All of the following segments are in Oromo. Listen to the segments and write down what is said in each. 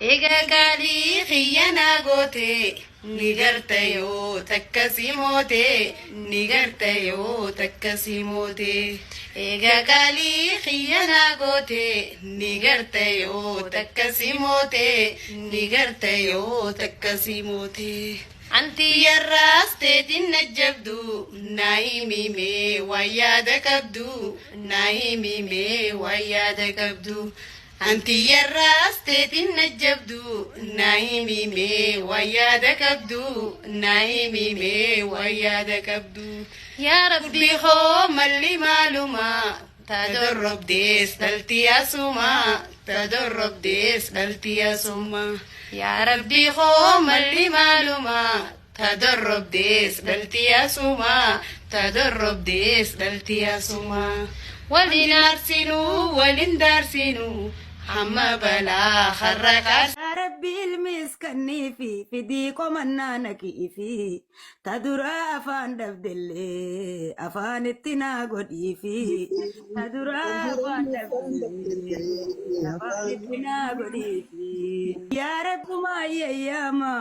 Egaa gaalii xiyyaana goote ni garta yoo takka si moote ni garta yoo takka si moote. Egaa gaalii xiyyaana goote ni garta yoo takka si moote ni garta yoo takka si moote. Anti yarraas teetiin najjabdu naayimimee wayyaada qabdu naayimimee wayyaada qabdu. Anti yarraas teetiin najjabdu naayimimee wayyaada qabdu naayimimee wayyaada qabdu. Yaa Rabbi hoo malli maalumaa tadorrobdees dhalti asumaa tadorrobdees dhalti asumaa. يا ربي خو ملي معلومة تدرب ديس دلتي يا سما تدرب ديس دلتي يا سما ولين أرسلوا ولين دارسينو حما بلا خرقات يا ربي المسكني في ديكو منانك في تدرى أفان دبدلي أفان التناقض في تدرى أفان دبدلي أفان التناقض في يا رب ما ياما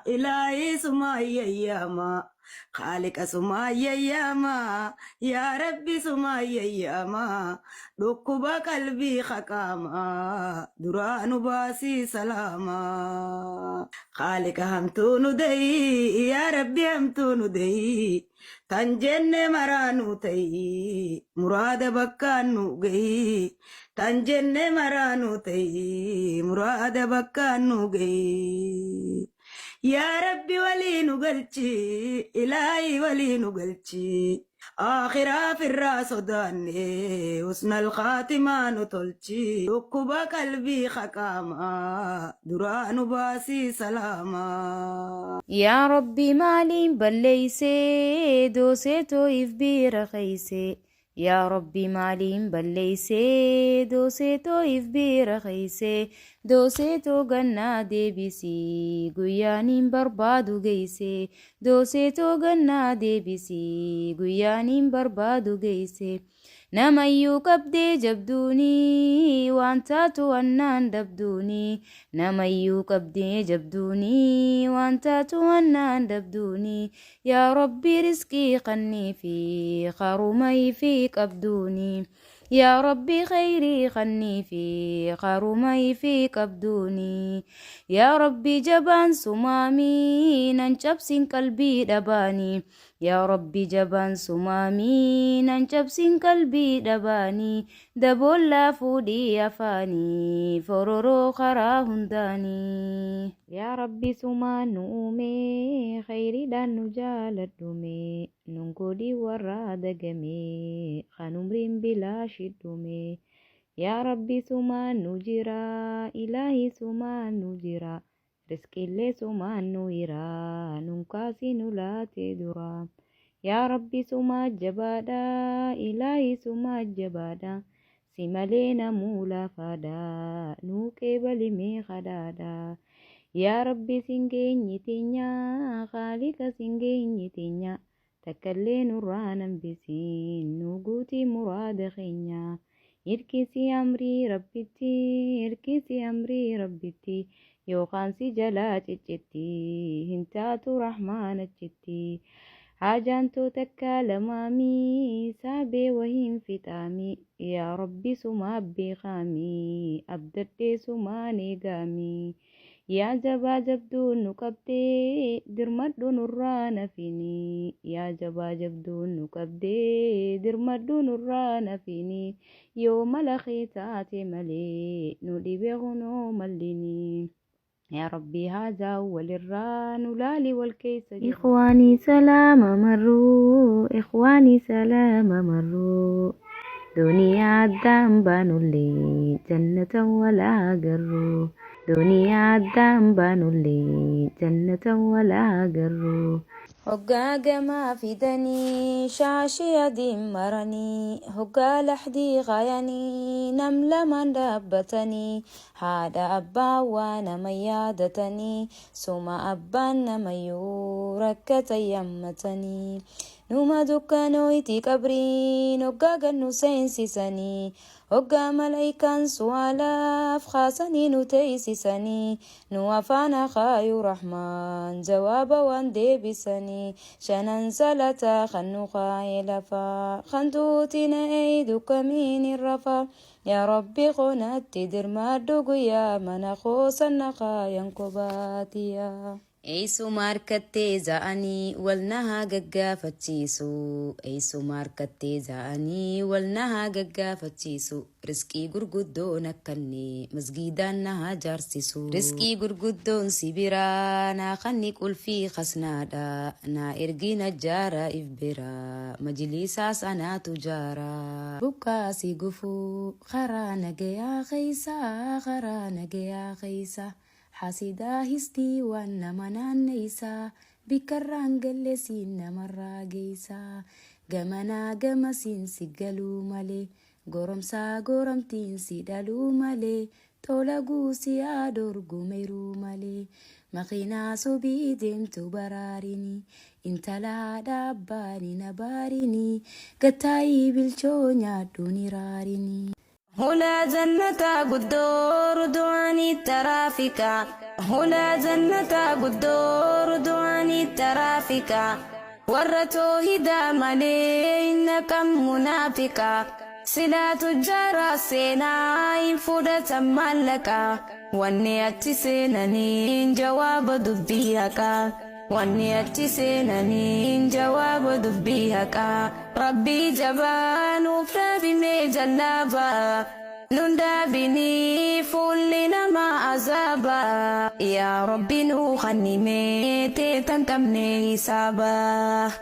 إلهي سما ياما خالق سما ياما يا ربي سما ياما ركب قلبي خكاما دران باسي سلاما خالق همتون دي يا ربي همتون دي تنجن مرانو تي مراد بكانو گئی تنجن مرانو تي مراد بكانو گئی يا ربي ولي نقلتي إلهي ولي نقلتي آخرا في الراس داني حسن الخاتمة نطلتي ركب قلبي خكاما دران باسي سلاما يا ربي مالي بليسي دوسيتو يفبي رخيسي يا ربي مالي بليسي دوسيتو يفبي رخيسي دوسيتو غنا ديبسي غيانين بربادو جيسي دوسيتو غنا ديبسي غيانين بربادو جيسي نميو كبدي جبدوني وانتاتو أنان دبدوني نميو كبدي جبدوني وانتاتو أنان دبدوني يا ربي رزقي قني في خرومي في كبدوني يا ربي خيري خني في خرومي في كبدوني يا ربي جبان سمامي ننشبسين قلبي دباني يا ربي جبان سمامي ننشبسين قلبي دباني دبولا فودي أفاني فرورو خرا هنداني يا ربي سمان نومي خيري دان نجالدومي ننقودي وراد قمي خنمرين بلا شدومي يا ربي سمان نجرا إلهي سمان نجرا رزق اللي سمان نويرا ننكاسي نلاتي درا يا ربي سما جبادا إلهي سما جبادا سمالينا مولا فادا نوكي بالي خدادا يا ربي سنجيني تنيا خالق سنجيني تنيا تكلي نرانا بسين نوغوتي مراد خينيا إركسي أمري ربتي إركسي أمري ربتي يوخانسي جلات جتي هنتاتو رحمن جتي حاجانتو تكالمامي سابي وهم فتامي يا ربي سما بخامي أبدت سما نيقامي يا جبا جبدو نكبدي درمدو نرانا فيني يا جبا جبدو نكبدي درمدو نرانا فيني يوم لخيتاتي ملي نولي بغنو مليني يا ربي هذا أول الران لالي والكيس إخواني سلام مروا إخواني سلام مروا دنيا الدم بانوا لي جنة ولا قروا دنيا الدم بانوا لي جنة ولا قروا هقا ما في دني شاشي دمرني هقا لحدي غياني نمل من ربتني هذا أبا وانا ميادتني سما أبا نميورك تيمتني numa dukkaanoyti qabriin hoggaa gannu seensisanii hoggaa malaayikaan su'aalaaf kaasanii nu teessisanii nu afaan akaayu rahmaan jawaaba waan deebisanii shanan salataa kan nu kaa'e lafaa kan tuutina eeydu kamiin irrafaa yaa rabbi qonatti dirmaadhu guyyaa mana qoosanna kaayan kobaatiyaa. Eessuma harkattee za'anii wal nahaa gaggaafachiisu eessuma harkattee za'anii wal nahaa gaggaafachiisu riskii gurguddoon akkanne masgiidaan nahaa jaarsisu riskii gurguddoon sibiraa naa kanni qulfii khasnaadha naa ergi najjaara if biraa majliisaa sanaatu jaara bukkaasi gufuu karaa nagayaa keeysaa karaa nagayaa keeysaa حاسدا هستي وانا منانيسا بكران قلسين نمرا جيسا قمنا قمسين سيقلو مالي قرمسا قرمتين سيدالو مالي تولقو سيادور قميرو مالي مخينا سبيدم تبراريني انت لا داباني نباريني قتاي بالشونيا دوني راريني هلا جنة قدور دعاني الترافيكا هلا جنة قدور دعاني الترافيكا ورتو هدا مالي إنكم منافقا سلا تجارة سينا فودة مالكا واني اتسينني جواب دبيهكا واني اتسينني جواب دبيهكا ربي جبان وفرابي مجلابا نندا بني فولنا ما عذابا يا ربي نوخني ميتي تنتمني حسابا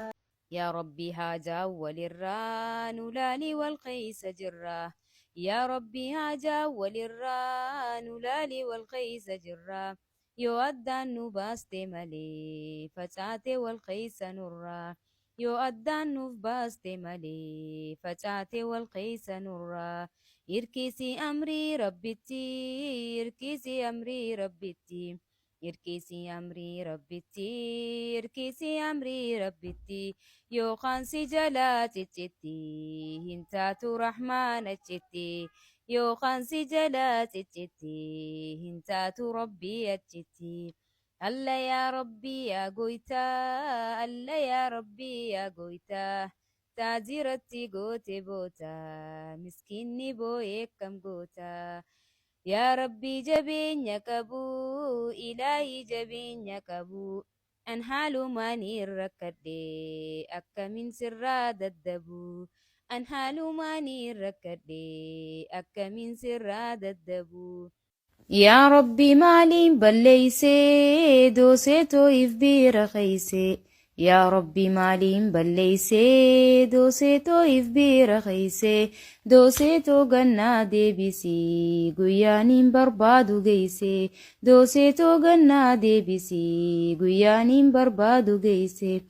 يا ربي هاجا وللران لالي والقيس جرا يا ربي هاجا وللران لالي والقيس جرا يؤدى النباس ملي فتاتي والقيس نرا يؤدى النباس ملي فتاتي والقيس نرا يركيسي أمري ربتي يركيسي أمري ربتي يركيسي أمري ربتي يركيسي أمري ربتي يو خانسي جلاتي تشتي هنتاتو رحمن تشتي يو خانسي جلاتي تشتي هنتاتو ربي تشتي الله يا ربي يا قويتا الله يا ربي يا قويتا تاجرتي قوتي بوتا مسكيني بويك كم قوتا يا ربي جبين يكبو إلهي جبين يكبو أن حالو ماني الركدي أكا من سراد الدبو أن حالو ماني الركدي أكا من سراد الدبو يا ربي مالين بليسي دوسيتو يفبي رخيسي يا ربي مالين بليسي دوسيتو يفبي رخيسي دوسيتو غنا ديبسي قيانين بربادو جيسي دوسيتو غنا ديبسي قيانين بربادو جيسي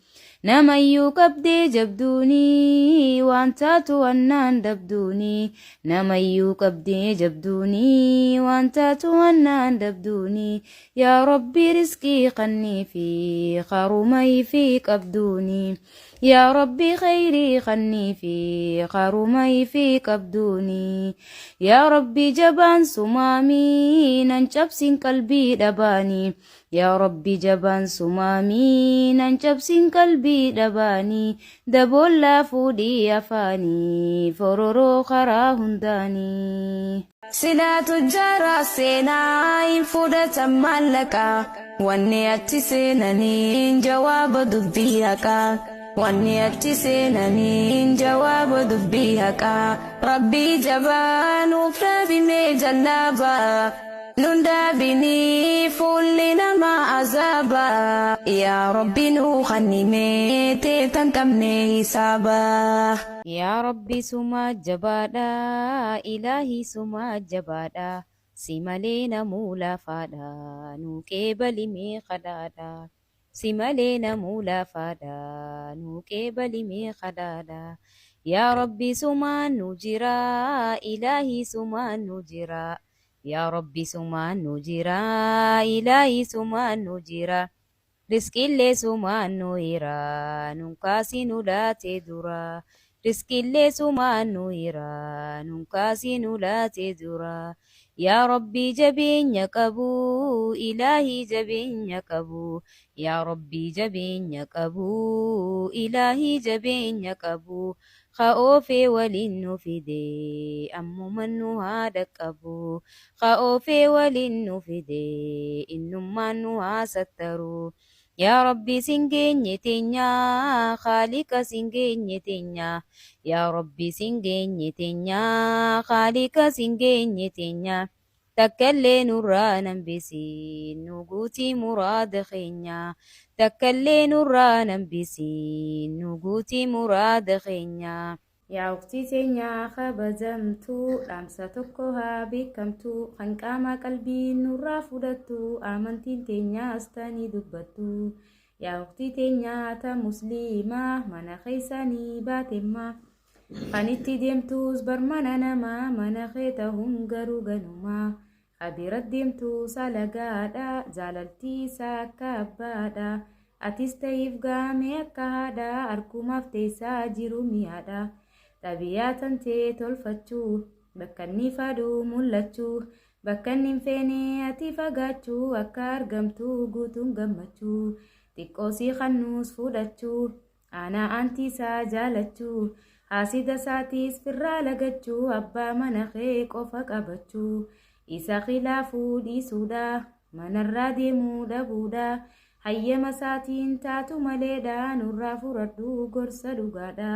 نميو كبدي جبدوني وانتاتو أنان دبدوني نميو كبدي جبدوني وانتاتو أنان دبدوني يا ربي رزقي قني في خرومي في كبدوني يا ربي خيري خني في خرومي في كبدوني يا ربي جبان سمامي ننشبسين قلبي دباني يا ربي جبان سمامي ننشبسين قلبي دباني دبولا فودي أفاني فرورو خرا هنداني سلا تجارة سينا فودة مالكا واني اتسينني جواب دبيهكا واني اتسينني جواب دبيهكا ربي جبان وفرابي مجلابا نندا بني فولنا ما عذابا يا ربي نوخني ميتي تنتمني حسابا يا ربي سما جبادا إلهي سما جبادا سمالينا مولا فادا نوكيبلي مي خدادا سمالينا مولا فادا نوكيبلي مي خدادا يا ربي سما نجرا إلهي سما نجرا يا ربي سما نجرا إلهي سما نجرا riskillee sumaan nu hiraa nunkaasii nu laatee duraa riskillee sumaan nu hiraa nunkaasii nu laatee duraa yaa rabbii jabeenya qabu ilaahii jabeenya qabu yaa rabbii jabeenya qabu ilaahii jabeenya qabu Ka'oofee waliin nu fide ammuman nu haadha qabu Ka'oofee waliin nu fide innummaan nu haasattaru yaa rabbi singeenye teenya khaalika singeenye teenya yaa rabbi singeenye teenya khaalika singeenye teenya takkallee nurraa nambisi nu guutii muraada keenya takkallee nurraa nambisi nu guutii muraada keenya yaa waqtii teenyaa kabajamtuu dhaamsa tokko haa beekamtuu kan qaama qalbii nurraa fudhattu amantiin teenyaas tanii dubbattu yaa waqtii teenyaa ta musliimaa mana keessanii baatemmaa kan itti deemtuus barmana namaa mana kee ta'uun garuu ganumaa abira deemtuu salagaadha jaalaltii isaa akka abbaadha atis ta'eef gaame akka haadha harkumaaf teessaa jiru mi'aadha Tabiyaa tantee tolfachuu bakka inni faduu mul'achuu bakka inni hin feene ati fagaachuu akka argamtuu guutuun gammachuu xiqqoosii kannuus fudhachuu aanaa antiisaa jaalachuu haasida isaatiis firraa lagachuu abbaa mana kee qofa qabachuu isa khilaafuu dhiisuudha manarraa deemuu dhabuudha hayyama isaatiin taatu maleedha nurraa fudhadhuu gorsa dhugaadha.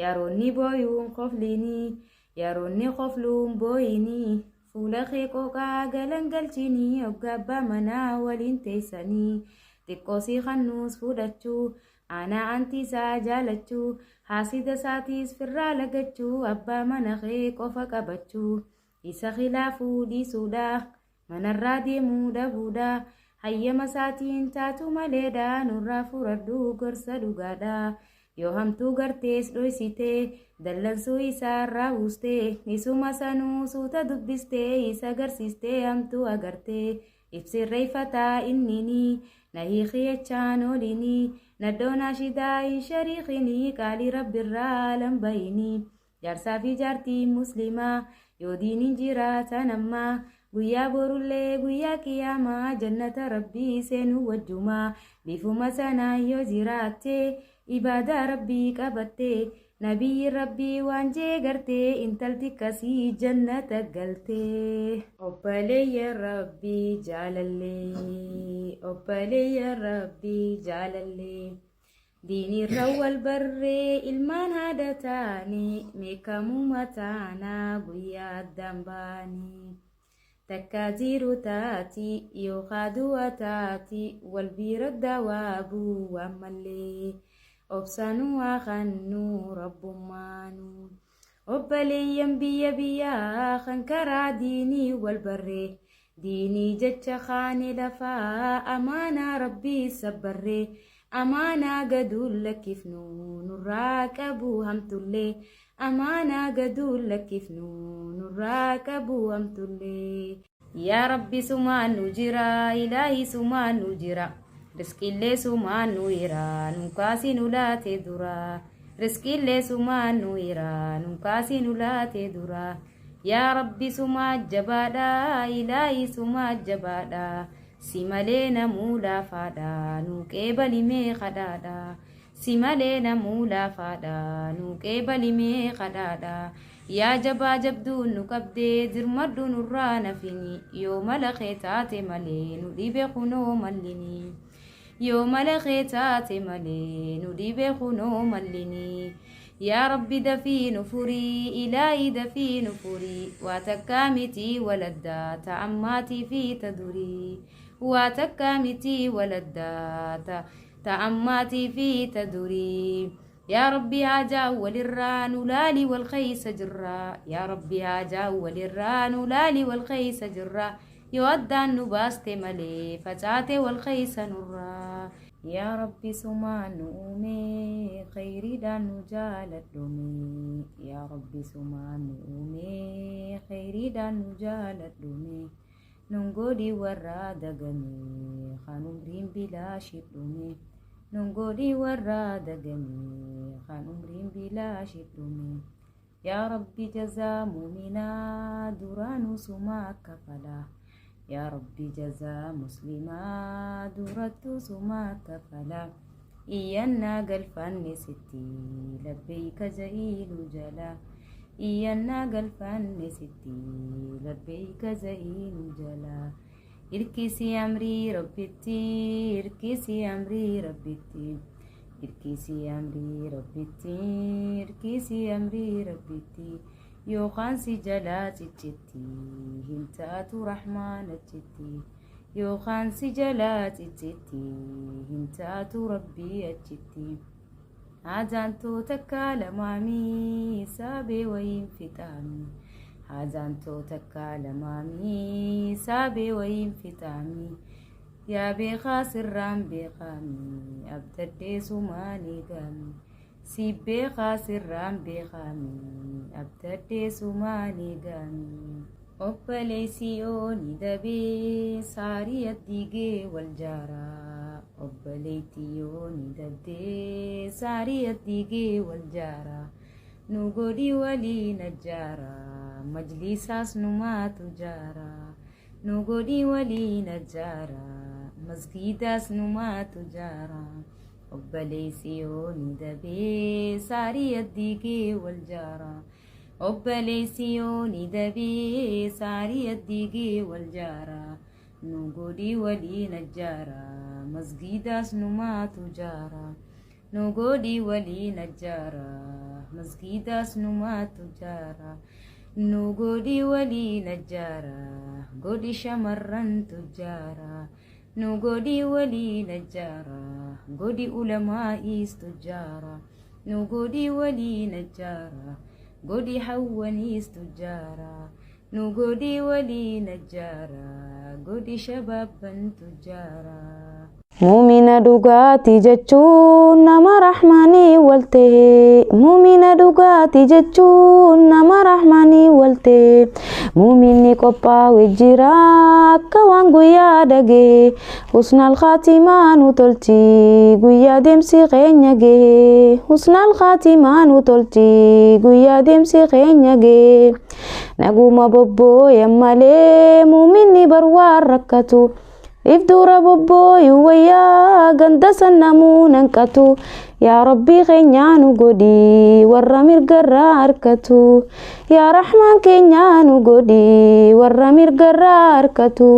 Yaroonni booyuun qoflinii yaroonni qofluun booyinii fuula kee qooqaa galangalchinii hoggaa abbaa manaa waliin teessanii xiqqoosii kannuus fudhachuu aanaa antiisaa jaalachuu haasida isaatiis firraa lagachuu abbaa mana kee qofa qabachuu isa khilaafuu dhiisuudha manarraa deemuu dhabuudha hayyama isaatiin taatu maleedha nurraa fudhadhuu gorsa dhugaadha. Yoo hamtuu gartees dhoysitee dallansuu isaarraa buustee isuma sanuu suuta dubbistee isa agarsiistee hamtuu agartee ibsirreeffataa inninii na hiikiyachaan oolinii naddoonaa shidaa hin shariikinii qaalii rabbirraa lambayinii jaarsaa fi jaartii muslimaa yoo diiniin jiraatan ammaa guyyaa borullee guyyaa qiyaamaa jannata rabbii seenuu wajjumaa bifuma sanaa yoo jiraattee ibadaa rabbii qabattee nabiyyi rabbii waan jee gartee intalti kasii jannata galtee obboleeyya rabbii jaalallee obboleeyya rabbii jaalallee diinirra wal barree ilmaan haadha taanii meekamuu mataanaa guyyaa addaan baanii takka jiru taati yookaan du'a taati wal bira dawaabuu waan mallee obsanuu waaqannuu rabbummaanuu obboleeyyan biyya biyyaa kan karaa diinii wal barree diinii jecha kaane lafaa amaanaa rabbii sabbarree amaanaa gaduun lakkifnuu nurraa qabuu hamtullee amaanaa gaduun lakkifnuu nurraa qabuu hamtullee yaa rabbi sumaan nu jira ilaahi sumaan nu jira riskillee sumaan nu hiraa nunkaasii nu laatee duraa riskillee sumaan nu hiraa nunkaasii nu laatee duraa yaa rabbi sumaa jabaadha ilaahi sumaa jabaadha si malee namuu laafaadha nu qeebalimee kadhaadha si malee namuu laafaadha nu qeebalimee kadhaadha yaa jabaa jabduun nu qabdee dirmadhu nurraa nafini yoo mala kee taate malee nu dhibe kunoo mallinii yoo mala kee taate malee nu dhibe kunoo mallinii yaa rabbi dafii nu furii ilaahi dafii nu furii waa takkaa mitii waladdaa ta'ammaatii fi ta durii waa takkaa mitii waladdaa ta'ammaatii fi ta durii yaa rabbi haajaa walirraa nu laali wal keeysa jirraa yaa rabbi haajaa walirraa nu laali wal keeysa jirraa yoo addaan nu baaste malee facaate wal keeysa nurraa yaa rabbi sumaan nu uume khayriidhaan nu jaaladhume yaa rabbi sumaan nu uume khayriidhaan nu jaaladhume nun godhi warra dagame خان عمرين بلا شدومي نقولي ورا دقني خان عمرين بلا شدومي يا ربي جزا مؤمنا دران سما كفلا يا ربي جزا مسلما درت سما كفلا إيانا قلفان ستي لبيك زئيل جلا إيانا قلفان ستي لبيك زئيل جلا إركسي أمري ربتي إركسي أمري ربتي إركسي أمري ربتي إركسي أمري ربتي يوخان سجلات الجتي هنتات رحمن الجتي يوخان سجلات الجتي هنتات ربي الجتي عزانتو تكالمامي سابي وينفتامي عزانتو تكالمامي سابي وينفتامي يا بخاس الرام بخامي أبتدي سماني قامي سيب بخاس الرام بخامي أبتدي سماني قامي أبليسيوني دبي ساري الديجي والجارة أبليتيوني دبي ساري الديجي والجارة نقولي ولي نجارة مجلساس نما تجارة نقولي ولي نجارة مسجداس نما تجارة أبليسيوني دبي ساري الديجي والجارة أبليسيوني دبي ساري الديجي والجارة نقولي ولي نجارة مسجداس نما تجارة نقولي ولي نجارة مسجداس نما تجارة نقولي ولي نجارة قولي شمرا تجارة نقولي ولي نجارة قولي علماء تجارة نقولي ولي نجارة قولي حواني تجارة نقولي ولي نجارة قولي شبابا تجارة مؤمنة dhugaati jechuun nama rahmanii waltee muumina dhugaati jechuun nama rahmanii waltee muuminni qophaa'ee jira akka waan guyyaa dhagee husnal khaatimaa nu tolchi guyyaa deemsi keenya gee husnal khaatimaa nu tolchi guyyaa deemsi keenya gee naguma bobbooyan malee muuminni barwaan rakkatu ifdura bobbooyu wayyaa ganda sannamuu nanqatu yaa rabbii keenyaa nu godhi warra mirgarraa harkatu yaa rahmaan keenyaa nu godhi warra mirgarraa harkatu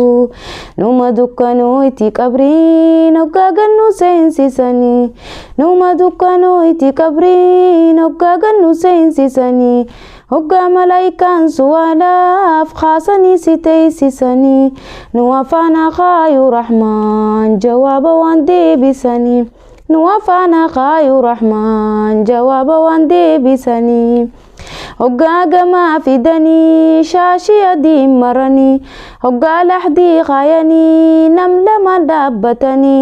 numa dukkanoo itti qabriin hoggaa gannu seensisanii numa dukkanoo itti qabriin hoggaa gannu seensisanii hoggaa malaayikaan su'aalaaf kaasanii si teessisanii nu afaana kaayu rahmaan jawaaba waan deebisanii nu afaana kaayu rahmaan jawaaba waan deebisanii hoggaa gamaa fidanii shaashii adii maranii hoggaa lahdii kaayanii nam lama dhaabbatanii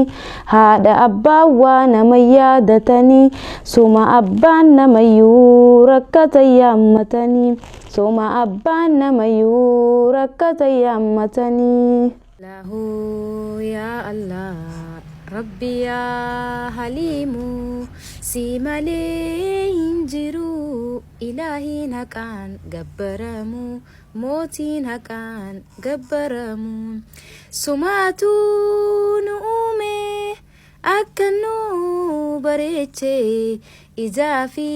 haadha abbaan waa nama yaadatanii suma abbaan namayyuu rakkata yaammatanii suma abbaan namayyuu rakkata yaammatanii له يا الله ربي يا حليم سيمالي هنجرو إلهي هكان قبرمو موتين هكان قبرمو سماتو نؤمي أكنو بريتشي إذا في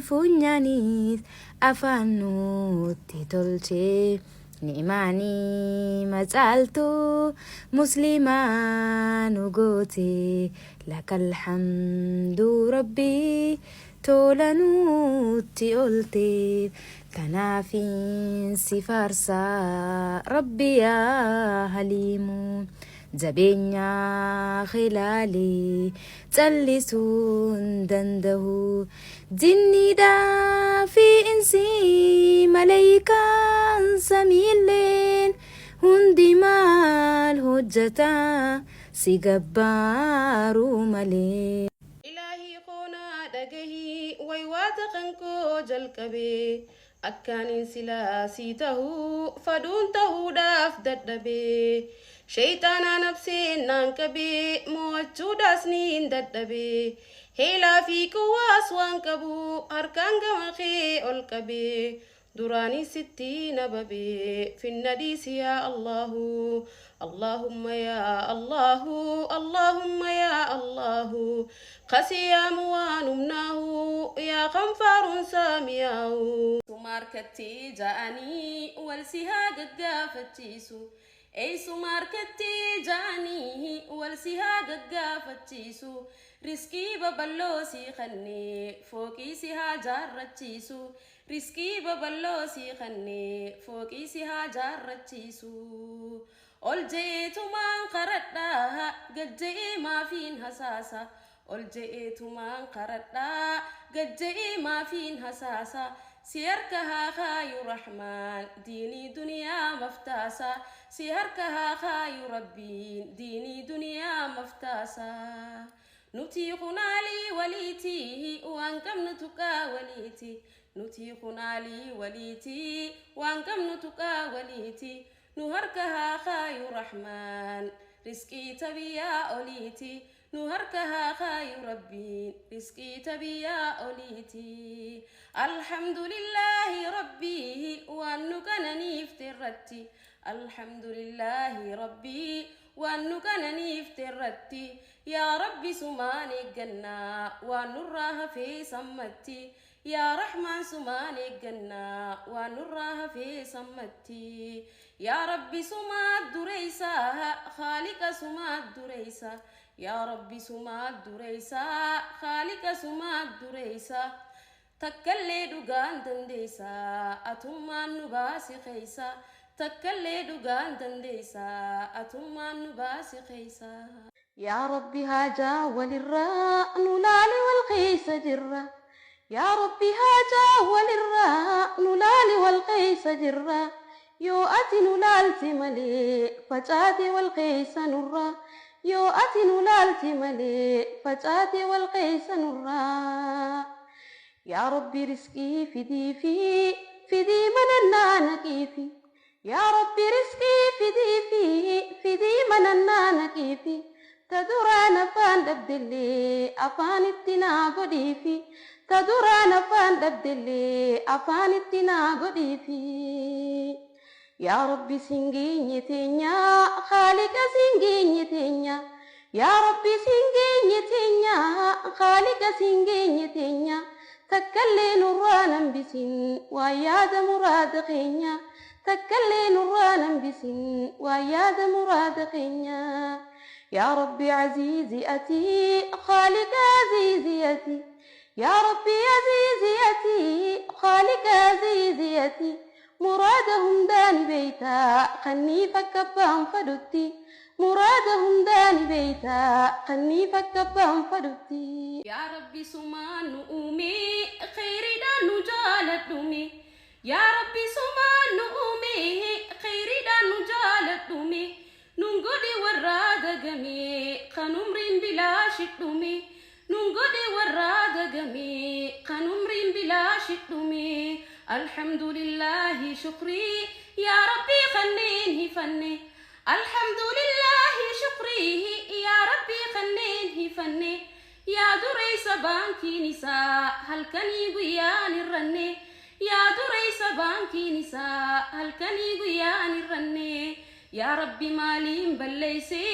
فنيانيس أفانو تتولشي نعماني مزالتو مسلمان وقوتي لك الحمد ربي تولنو تيولتي تنافين سفارسا ربي يا حليمو زبينيا خلالي تلسون دنده جني دا في إنسي ملايكا سميلين هندي مال هجتا سيقبارو ملي إلهي قونا دقهي ويواتقنكو جلقبي أكان سلاسيته فدونته داف ددبي شيطانا نفسي نانكبي موجو داسنين ددبي هيلا في كواس وانكبو أركان قمخي الكبي دراني 60 ببي في النديس يا الله اللهم يا الله اللهم يا الله قسيام ونمناه يا غنفار سامياه سماركتي جاني والسها قافتيسو أي سماركتي جاني والسها قافتيسو رزقي ببلوسي خني فوقي سها جارتيسو رزقي ببلوسي خني فوقي سها جارتيسو ألجئت من قردها قد جئ ما فين هساسا ألجئت من قردها قد جئ ما فين هساسا سيركها خاي رحمن ديني دنيا مفتاسا سيركها خاي ربي ديني دنيا مفتاسا نتيقنا لي وليتي وانكم نتكا وليتي نتيقنا لي وليتي وانكم نتكا وليتي نهركها خاي رحمن رزقي تبيا أوليتي نهركها خاي ربي رزقي تبيا أوليتي الحمد لله ربي وأنك نفترتي الحمد لله ربي وأنك نفترتي يا ربي سماني الجنة ونراها في سمتي يا رحمن سماني الجنة ونراها في سمتي يا ربي سمات دريسا خالق سمات دريسا يا ربي سمات دريسا خالق سمات دريسا تكلي دوغان دنديسا أتمان نباسي خيسا تكلي دوغان دنديسا أتمان نباسي خيسا يا ربي هاجا وللراء نلال والقيس جرا يا ربي هاجا وللراء نلال والقيس جرا يو أتي نلال تملي فجاتي والقيس نرا يو أتي نلال تملي فجاتي والقيس نرا يا ربي رزقي في دي من النانا كيفي يا ربي رزقي في دي من النانا كيفي تدران فان دبدلي أفان التنا قديفي تدران فان دبدلي أفان التنا قديفي يا ربي سنجيني تنيا خالق سنجيني تنيا يا ربي سنجيني تنيا خالق سنجيني تنيا تكلي نرانا بسن وياد مراد خينيا تكلي نرانا بسن وياد مراد خينيا يا ربي عزيزي أتي خالق عزيزي أتي يا ربي عزيزي أتي خالق عزيزي أتي مرادهم داني بيتا خني فكبان فدتي مرادهم داني بيتا خني فكبان فدتي يا ربي سمان أمي خير دان جالت أمي يا ربي سمان أمي خير دان جالت أمي ننقدي وراد جمي خنمرين بلا شتمي ننقدي وراد جمي خنمرين بلا شتمي الحمد لله شكري يا ربي خنينه فني الحمد لله شكري يا ربي خنينه فني يا دريس بانكي نساء هل كان يقيان الرني يا دريس بانكي نساء هل كان يقيان الرني يا ربي مالين بليسي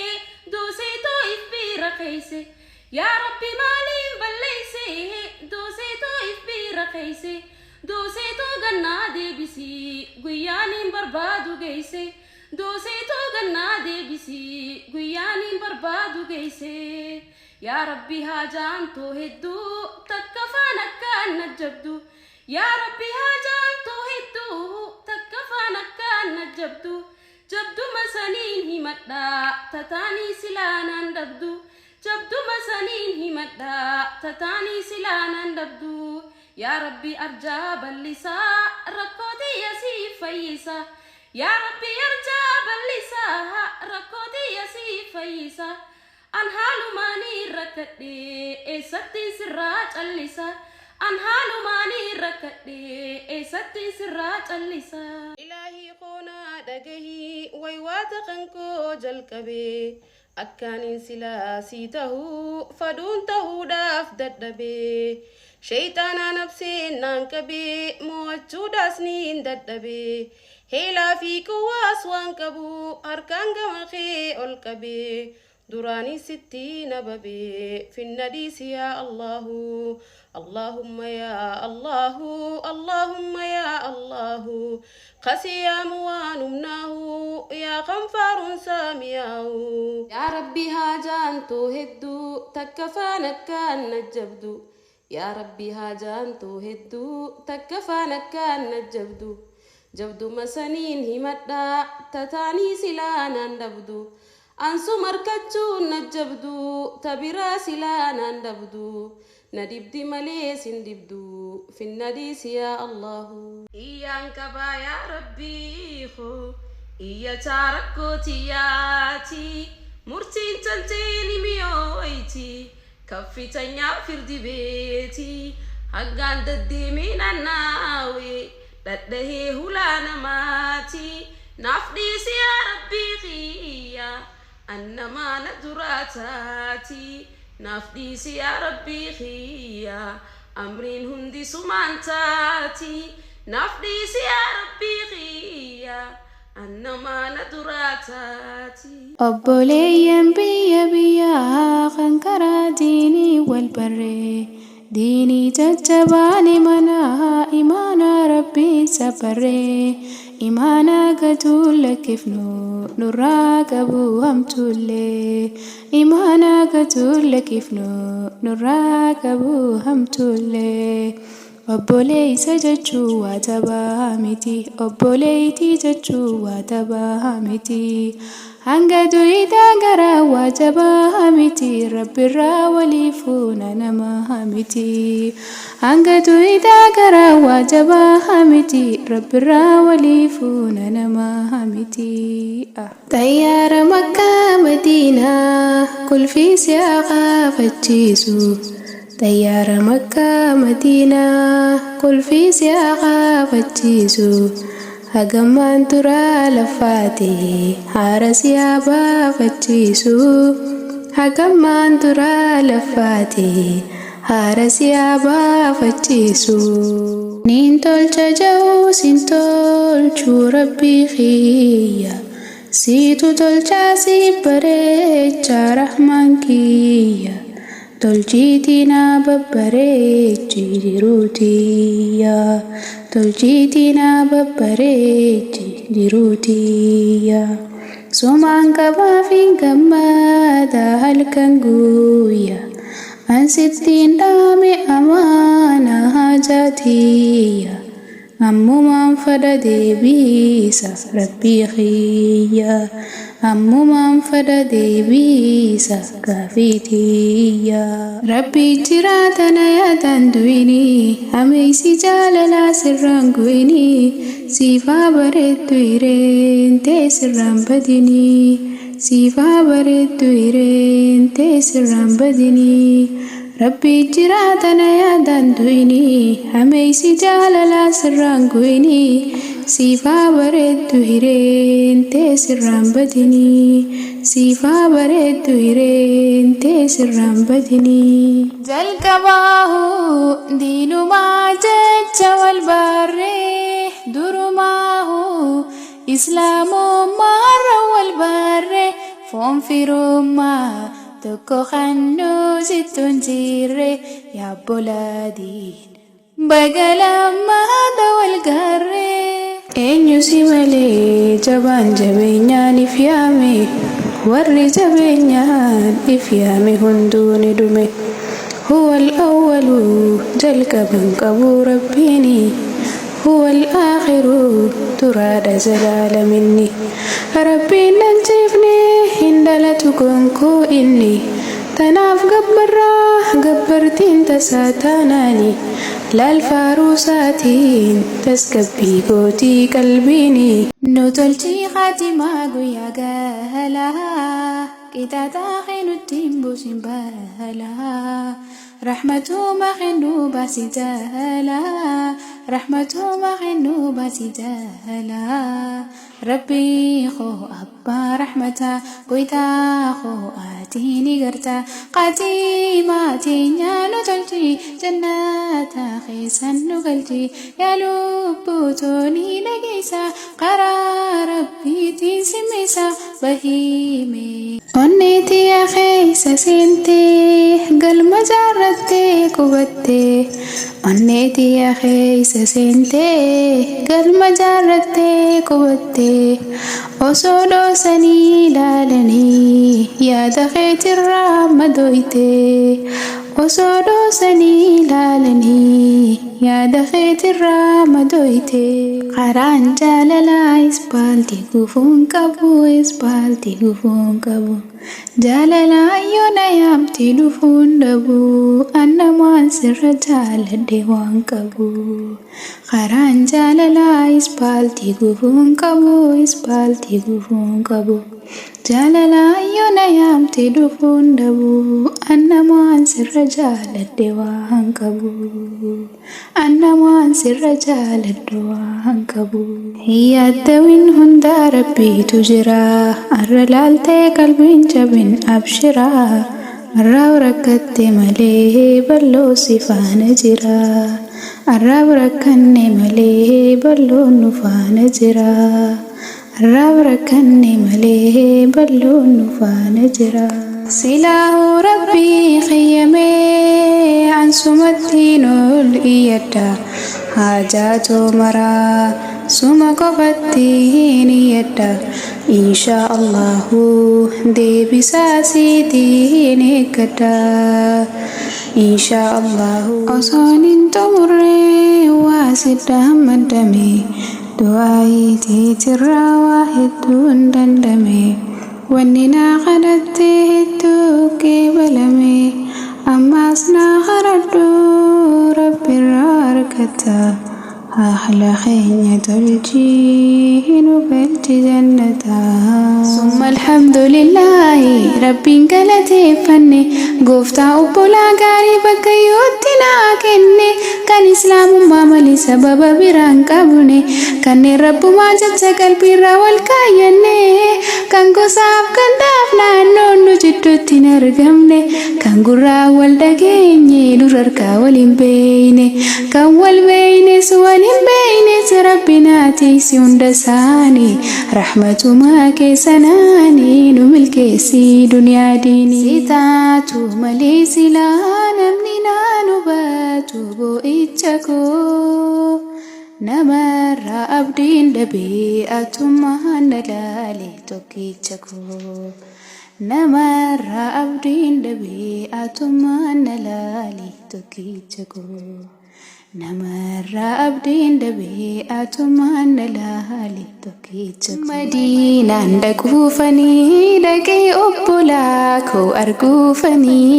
دوسي تويف برقيسي يا ربي مالين بليسي دوسي تويف برقيسي دوسي تو غنا دي بيسي غيانين بربادو گيسي دوسي تو غنا دي بيسي غيانين بربادو گيسي يا ربي هاجان تو هدو تكفانك كان نجبدو يا ربي هاجان تو هدو تكفانك كان نجبدو جبدو مسانين همدا تتاني سلانا دبدو جبدو مسانين همدا تتاني سلانا دبدو يا ربي أرجاب اللساء ركوتي يسيف فيسا يا ربي أرجاب اللساء ركوتي يسيف فيسا أنهال ماني ركدي إستي سراج اللساء an haalumaanii rakkadhe eessatti sirraa callisa. Ilaahii qoonaa dhagahii waywaata kan koo jalqabee akkaanin silaa sii tahuu faduun tahuudhaaf dadhabee shayxaanaa nabseen naan qabee mo'achuudhaas niin dadhabee heelaa fi quwwaas waan qabu harkaan gama kee ol qabee duraanii sitti nababee finna dhiisi yaa Allahu. Allahumma ya Allahu, Allahumma ya Allahu, qasiyaamu waan humnaahu yaa qanfaarun saamiyaahu. Yaa Rabbi haajaan too hedduu takka faan akkaan najjabdu. Yaa Rabbi haajaan too hedduu takka faan akkaan najjabdu. Jabdu masaniin himadhaa tataanii silaa naan dhabdu. Ansu markachuun najjabdu tabiraa silaa naan dhabdu. Nadibdi malee sin dibdu finna dhiisi yaa Allahu. Iyyaan qabaa yaa Rabbii koo iyya taarakkootiyyaati murtiin talteeni miyooyti kaffitanyaa firdi beeti haggaan daddeemee naannaawe dhadhahee hulaa namaati naaf dhiisi yaa Rabbii kiyya annamaa na duraataati. Nafdisi ya Rabbi khiyya amrin hundi sumantati nafdisi ya Rabbi khiyya annama naduratati. Obboleeyyan biyya biyyaa kan karaa diinii wal barree diinii jajjabaani manaa imaana Rabbii sabarree imaana gatuu lakkifnu nurraa qabu hamtullee imaana gatuu lakkifnu nurraa qabu hamtullee. Obboleessa jechuu waa taphaa miti obboleettii jechuu waa taphaa miti hanga du'iidhaa gara waa jabaa miti rabbirraa walii fuuna nama miti hanga du'iidhaa gara waa jabaa miti rabbirraa walii fuuna nama miti. Xayyaara Makkaa Madiinaa kulfii si aqaafachiisu. Xayyaara Makkaa Madiinaa kulfii si aqaafachiisu hagammaan turaa lafaatee haara si abaafachiisu hagammaan turaa lafaatee haara si abaafachiisu. Niin tolcha ja'uu sin tolchuu Rabbii kiyya siitu tolchaa si bareecha rahmaan kiyya. Tolchiitina babbareechi jiruutiya tolchiitina babbareechi jiruutiya sumaan qabaafin gammada halkan guyya ansittiin dhaame amaana hajaatiya ammumaan fada deebisa Rabbii kiyya ammumaan fada deebisa gaafitiyya. Rabbi jiraatana yaadan du'ini ameysi jaalalaa sirraan gu'ini siifaa bareeddu hireen ta'e sirraan badini siifaa bareeddu hireen ta'e sirraan badini. Rabbi jiraatana yaadan du'ini ameysi jaalalaa sirraan gu'ini siifaa bareeddu hireen ta'e sirraan badini siifaa bareeddu hireen ta'e sirraan badini. Jalqabaahu diinumaa jecha wal barree durumaahu islaamummaarra wal barree foon firummaa tokko kannuu sittuun jirre yaabbolaadiin bagalammaadha wal garree. Eenyu si malee jabaan jabeenyaan if yaame warri jabeenyaan if yaame hunduu ni dhume. Huwal awwalu jalqaban qabu rabbiini huwal aakhiru turaadha zalaalaminni rabbiin dhalchifne hin dhalatu gonkoo inni tanaaf gabbarraa gabbartiin tasaa taanaani laal faaruusaatiin tasgabbii gootii qalbiini. Nu tolchii khatimaa guyyaa gahalaa qixaaxaa keenutti hin buusin bahalaa رحمته ما خنو باسي جهلا رحمته ما خنو باسي جهلا ربي خو أبا رحمتا قويتا خو آتيني قرتا قاتيماتي نيانو تلجي جناتا خيسا نقلجي يا لبوتوني نقيسا قرار ربي تنسميسا بهيمي ونيتي يا خيسا سنتي قل مجرتي قوتي ونيتي يا خيسا سنتي قل مجرتي قوتي وصولو سني لالني يا دخيت الرام دويتي وصولو سني لالني يا دخيت الرام دويتي قران جاللا اسبالتي قفون كبو اسبالتي قفون كبو جاللا يونا يامتي دفون دبو أنا مانسر جال ديوان كبو قران جاللا اسبالتي قفون كبو اسبالتي قفون كبو جاللا يونا يامتي دفون دبو أنا مانسر جال ديوان كبو أنا مانسر جال ديوان كبو هي الدوين هندا ربي تجرى الرلالتي قلبين جبين أبشرا الراو ركتي مليه بلو سفان جرا الراو ركني مليه بلو نفان جرا الراو ركني مليه بلو نفان جرا سلاه ربي خيمي عن سمتين الإيدا حاجات مرا سما قفتين يدا إن شاء الله دي بساسي دين كدا إن شاء الله أصان تمري واسد مدمي دعائي تترى واحد دندمي وننا خدته توكي بلمي أما أصنا خردو ربي راركتا أحلى خينة الجين وبلت جنتها ثم الحمد لله ربي قلتي فني قفتا أبولا قاربك يوتنا كني كان إسلام ماملي سبب بران قبني كان رب ما جبت قلبي راول كايني كان قصاب كان دافنا نونو جدو تنرقمني كان قرا والدقيني نرركا والبيني كان والبيني سواني بيني ربنا تيسي وندساني رحمة ما كيسناني نملك سي دنيا ديني سيتاتو ملي سلان مننا نباتو بوئتكو نمر أبدين دبيئة ما نلالي توكيتكو نمر أبدين دبيئة ما نلالي توكيتكو نمر أبدين دبيئة ما نلالي توكيتكو مدينة دكوفني دكي أبولاكو أرقوفني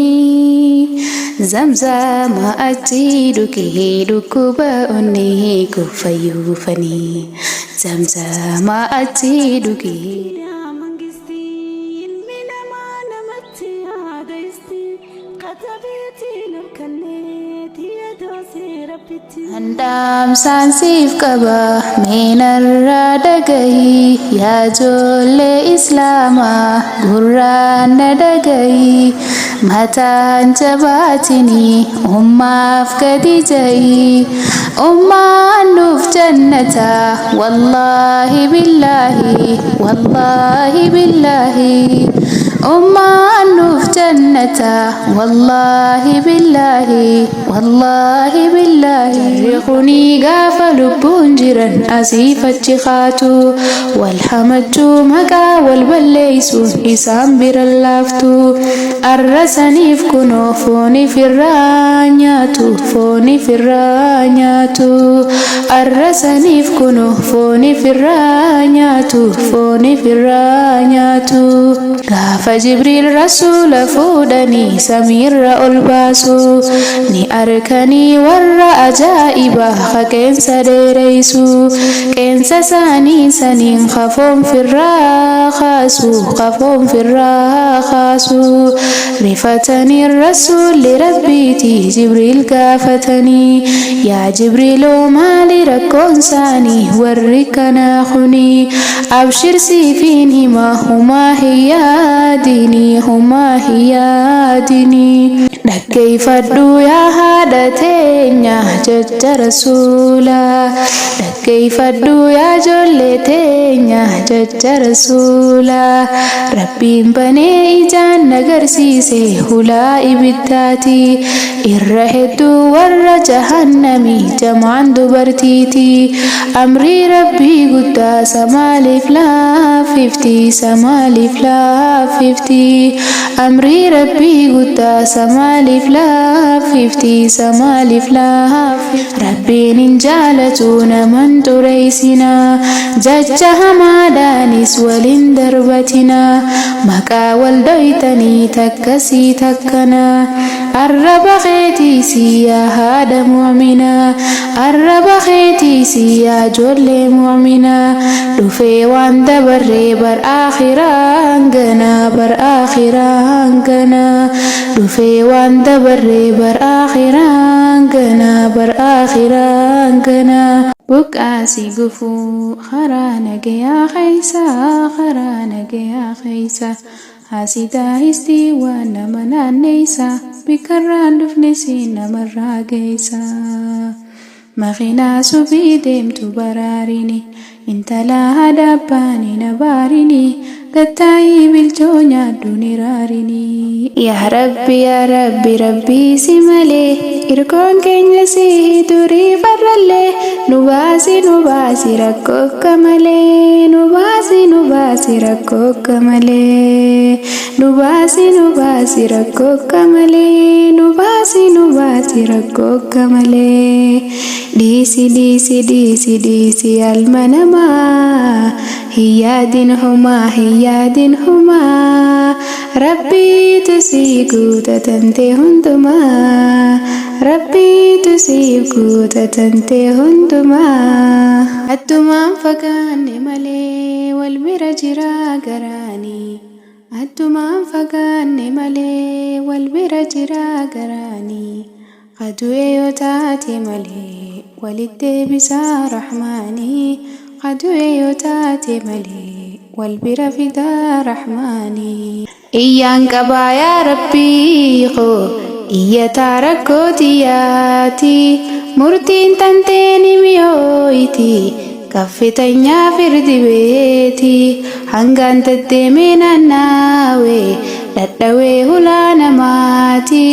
زمزم أجيدك هيدك بأني كفيوفني زمزم أجيدك Handam sansif kaba minar dagai ya jole islama gurran dagai matan jabatini umma afkadijai umma nuf jannata wallahi billahi umma nuf jannata wallahi billahi جرقني غافل بنجرا أسيف الجخاتو والحمجو مقا والبليسو إسام بر اللافتو الرسني فكنو فوني في الرانياتو الرسني فكنو فوني في الرانياتو غاف جبريل رسول فود fuudhanii samiirra ol baasu ni arkanii warra ajaa'ibaa ka qeensa dheereysu qeensa isaanii saniin qafoon firraa kaasu rifatanii rasuulli rabbiiti jibriil gaafatanii yaa jibriiloo maali rakkoon isaanii warri kanaa kuni abshir siifiin hima humaa hiyyaadini dhaggeeffadhu yaa haadha teenya jecha rasuulaa dhaggeeffadhu yaa ijoollee teenya jecha rasuulaa rabbiin banee ijaan nagarsiise hulaa ibiddaati irra hedduu warra jahannamii jamaan dubartiiti amrii rabbii guddaa samaaliif laafifti amrii rabbii guddaa samaaliif laafifti rabbiin hin jaalatu naman xureessina jecha hamaadhaanis walin darbatina maqaa wal dhoytanii takkasii takkana arraba keetiisi yaa haadha mu'mina arraba keetiisi yaa ijoollee mu'mina dhufee waan dabarree bar aakhiraan gana dhufee waan dabarree bar aakhiraan gana buqqaasi gufuu karaa nagayaa keeysa hasidaa histii waan nama naanneeysa bikarraan dhufnesi namarraa geeysa makinaa subii deemtu baraarini intala hadabbaani na baarini gattaayii bilchoo nyaaddu ni raarini yaa rabbi rabbii si malee irkoon keenya si durii farrallee nu baasi rakkookka malee nu baasi rakkookka malee nu baasi rakkookka malee nu baasi rakkookka malee dhiisi alma namaa hiyyaadin humaa rabbiitu sii guutatante hundumaa rabbiitu siif guutatante hundumaa addumaan fagaanne malee wal bira jiraa garaanii addumaan fagaanne malee wal bira jiraa garaanii qadu'e yoo taate malee walitti deebisaa rahmaanii qadu'e yoo taate malee wal bira fidaa rahmaanii iyyaan qabaa yaa rabbii koo iyyataa rakkootiyaati murtiin tanteeni miyooyti kaffetanyaa firdi beeti hangaan tatteemee naannaawe dadhawee hulaa namaati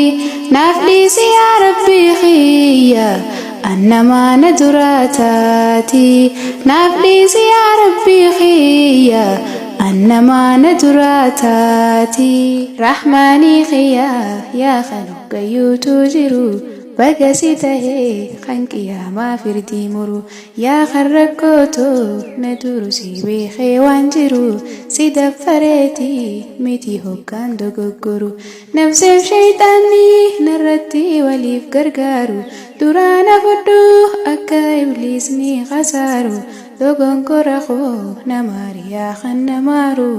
naaf dhiisi yaa rabbii kiyya annamaa na duraataati naaf dhiisi yaa rabbii kiyya annamaa na duraataati rahmaanii kiyya yaa kanugayyuutu jiru bagasi tahee kan qiyaamaa firdii muru yaa kan rakkootoo na duru si beekee waan jiru si daffareeti miti hoggaan dogoggoru nafseef shayxaanni narratti waliif gargaaru duraana fudhu akka ibliisni khasaaru dogonkora koo namaariyaa kan namaaru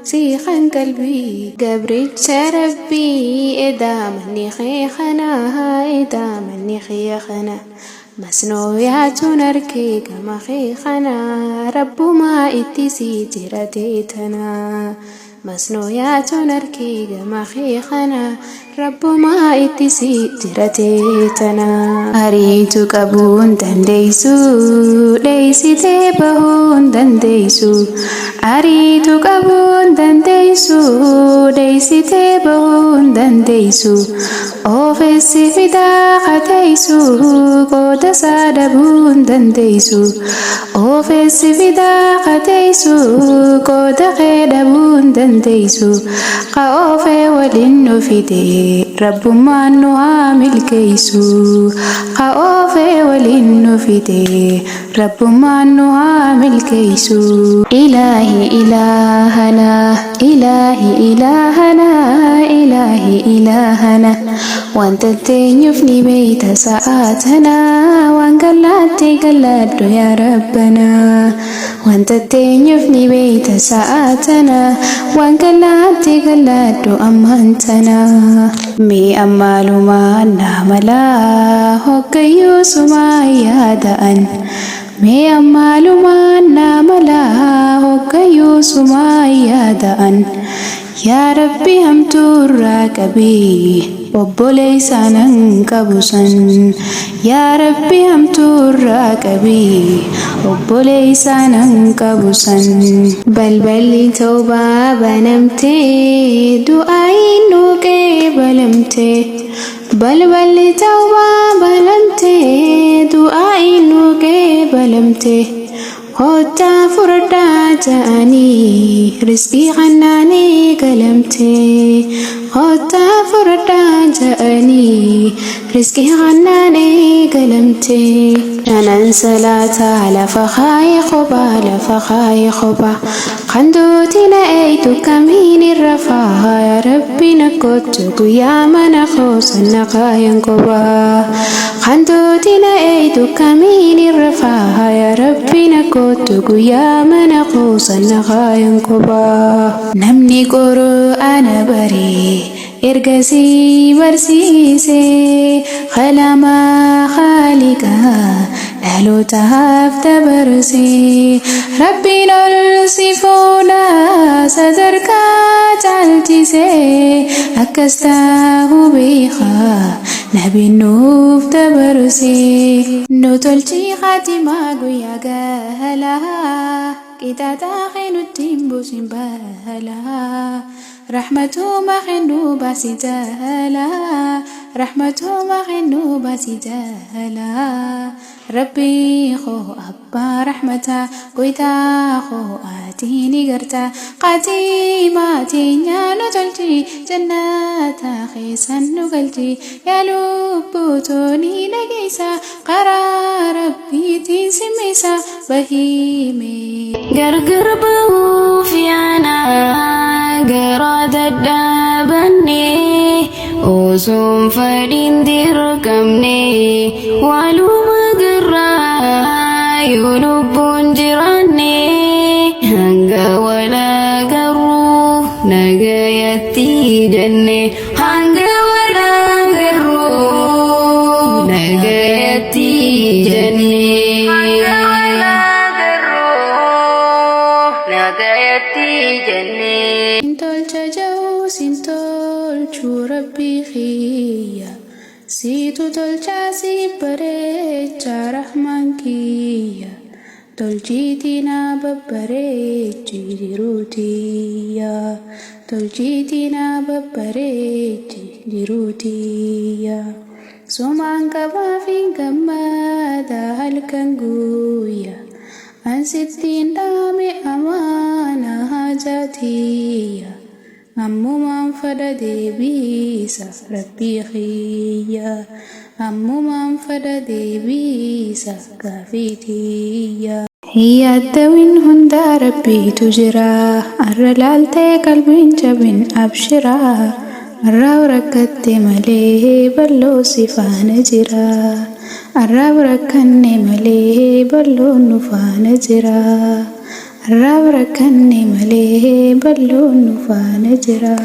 si kan qalbii gabricha rabbii edaamanni keekana masnoo yaatuun arkee gama keekana rabbumaa itti si jiratee tanaa masnoo yaatuun arkee gama keekana rabbumaa itti si jiratee tanaa ariitu qabuun dandeeysu dheeysitee bahuun dandeeysu ariitu qabuun dandeeysu dheeysitee bahuun dandeeysu oofessi fidaa qateeysu qooda saadabuun dandeeysu oofessi fidaa qateeysu qooda qeedhabuun dandeeysu qaoofee waliin nu fidee rabbummaan nu haa milkeeysu qaoofee waliin nu fidee رب ما نعامل كيسو إلهي إلهنا إلهي إلهنا إلهي إلهنا وانت تنيفني بيت ساعاتنا وانقلت قلت يا ربنا وانت تنيفني بيت ساعاتنا وانقلت قلت أمانتنا مي أمال ما نعملا هكيو سمايا دأن مي أمال ما نعملا هكيو سمايا دأن يا ربي هم تراكبي وبوليس ننكبسن يا ربي هم تراكبي وبوليس ننكبسن بل توبة بنمتي دعائي نوكي بلمتي بل توبة بنمتي دعائي نوكي بلمتي هوتا فردا جاني رزقي غناني كلمتي هوتا فردا جاني رزقي غناني كلمتي أنا صلاة على فخاي خبا خندوتي لأيت كمين الرفاه يا ربي نكوتك يا من خوص النقايا كبا خندوتي لأيت كمين الرفاه يا ربي نكوتك يا من خوص النقايا كبا نمني قرآن بري إرقسي برسيسي خلما خالقها لالو تهاف تبرسي ربي نرسفونا صدركا جالتسي أكستاه بيخا نبي نوف تبرسي نوتلتي خاتما قويا قهلها كتا تاخي نتيمبو سنبهلها رحمته ما خنو باسي جهلا رحمته ما خنو باسي جهلا ربي خو أبا رحمتا قويتا خو آتيني قرتا قاتيماتي نيانو تلتي جناتا خيسان نقلتي يا لبوتوني نقيسا قرار ربي تنسميسا بهيمي غرغر بوفي أنا قراد الدابني وسوم فدين دركمني والو مقرى يلبون جراني هنگا ولا قرو نقايتي جني هنگا ولا قرو نقايتي جني هنگا ولا قرو نقايتي جني Sintol Rabbi khiyya Situ tolcha si bareecha rahman kiyya Tolchiitina babbareechi jiruutiyya Tolchiitina babbareechi jiruutiyya Sumaan qabaafin gammada halkan guyya Ansittiin dhaame amaana hajatiyya أمم فدا ديبيسا ربي خيا أمم فدا ديبيسا كافيتيا هي الدوين هندا ربي تجرا الرلالتي قلبين جبين أبشرا الراو ركت مليه بلو سفان جرا الراو ركن مليه بلو نفان جرا الرابر كني مليه بلو نفان جرا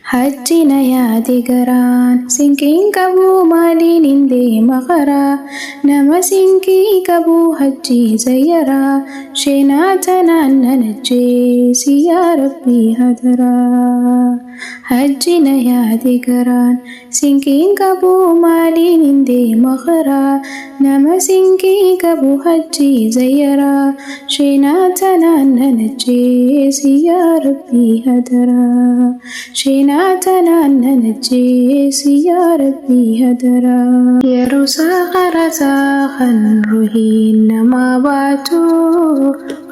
حجنا يا ديگران سنكين كبو مالين اندي مغرا نما سنكي كبو حجي زيرا شيناتنا ننجيس يا ربي هدرا حجنا يا ديگران سنكين كبو مالين اندي مغرا نما سنكي كبو حجي زيرا شيناتنا ننجيس يا ربي هدرا شيناتنا ننجيس يا ربي هدرا يا روسا غرزا خنروهين ما باتو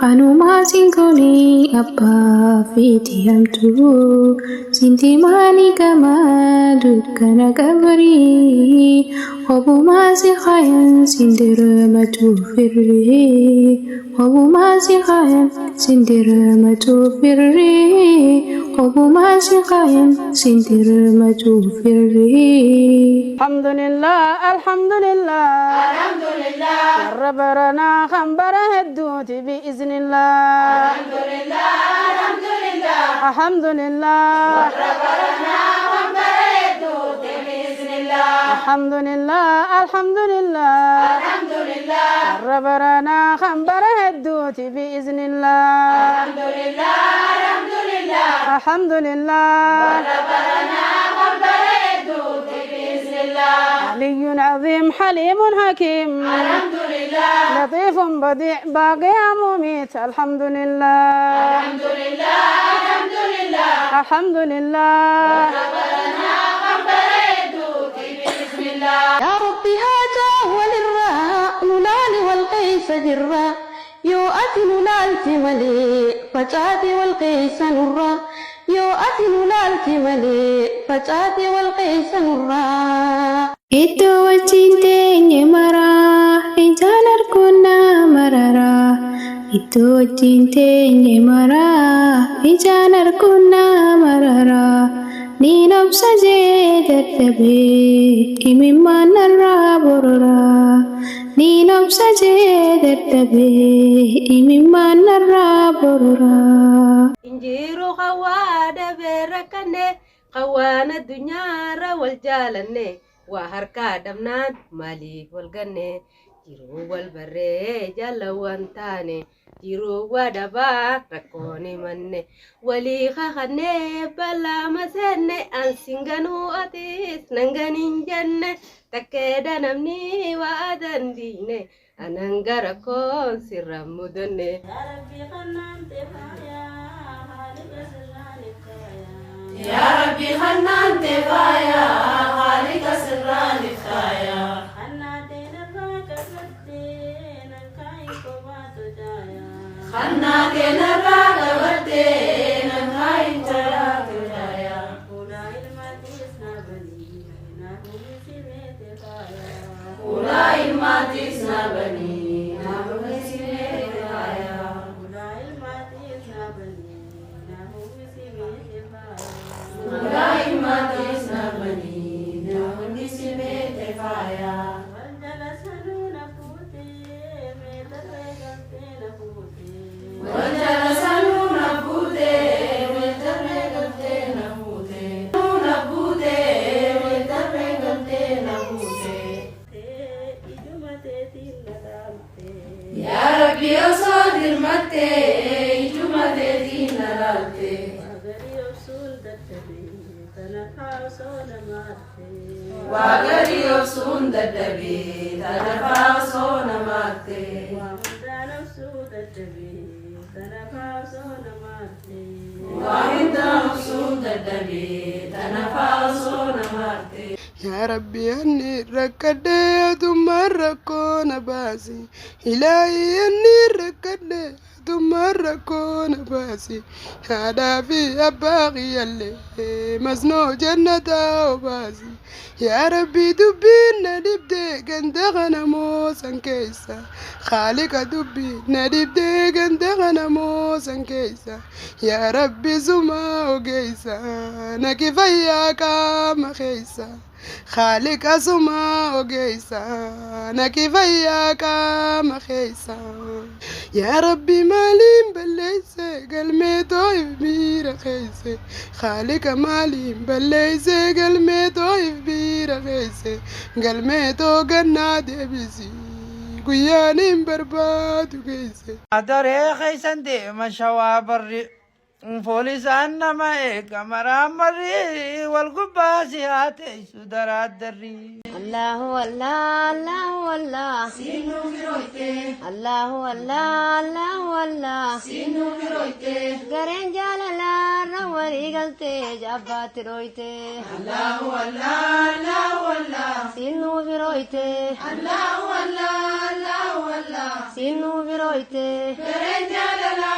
خانو ما سنكوني أبا فيتي همتو سنتي Simaani kamaadul kana kabrii Obumaa si khayan sindiramatu firri Obumaa si khayan sindiramatu firri Obumaa si khayan sindiramatu firri Alhamdulillah Rabbana khambara hadduti biiznillah Alhamdulillah Rabbana khambara hadduti biiznillah علي عظيم حليم حكيم الحمد لله لطيف بديع باقي مميت الحمد لله الحمد لله الحمد لله الحمد لله ربنا خبرت بسم الله يا ربي هذا وللراء نلال والقيس جرا يؤتي نلالت ملي فجاتي والقيس نرا يؤتي نلالت ملي فجاتي والقيس نرا Iddoo wajjin teenye maraa ijaan argunnaa mararaa Iddoo wajjin teenye maraa ijaan argunnaa mararaa Niin obsa jee dadhabee imimmaan narraa bororaa Niin obsa jee dadhabee imimmaan narraa bororaa Injiru khawada berakane khawana dunyara wal jalanne وهركا دمنان مالي والغني جيرو والبري جالا وانتاني جيرو ودبا ركوني مني ولي خخني بلا مسني أنسنغنو أتيس ننغنين جنة تكيدا نمني وأدن ديني أننغركون سر مدني يا ربي خنان تفايا يا ربي خنان تفايا خالق سران الخايا خناتين الراك بدين الكاي كوبات جايا خناتين الراك بدين الكاي كوبات جايا ولا الماتيس نبني نحو مسيمت خايا ولا الماتيس نبني نحو مسيمت خايا ولا الماتيس نبني نحو مسيمت خايا يا ربي أصادر متى إجمع دين نلالتي وأغري يوسون ددبي تنفع صون ماتي وعند نفسون ددبي تنفع صون ماتي يا ربي أني ركدت ثم ركون باسي إلهي أني ركدت ثم ركون باسي هذا في أباغي اللي مزنو جنة وباسي يا ربي دبينا نبدأ قندغنا موسى كيسا خالق دبي ندبدأ قندغنا موسى كيسا يا ربي زما وكيسا نكفيا كام خيسا خالق أسما وقيسا نكفيا كام خيسا يا ربي مالين بليسي قلميتو يفبير خيسي خالق مالين بليسي قلميتو يفبير خيسي قلميتو قنادي بيسي قيانين برباد خيسي أدري خيسان دي مشوا بري فوليس أنا ما إيك مرامري والقباسي هاتي سدرات دري الله الله الله الله سينو برويته الله الله الله الله سينو برويته قرن جاللا نوري قلتي جابات رويته الله الله الله الله سينو برويته الله الله الله الله سينو برويته قرن جاللا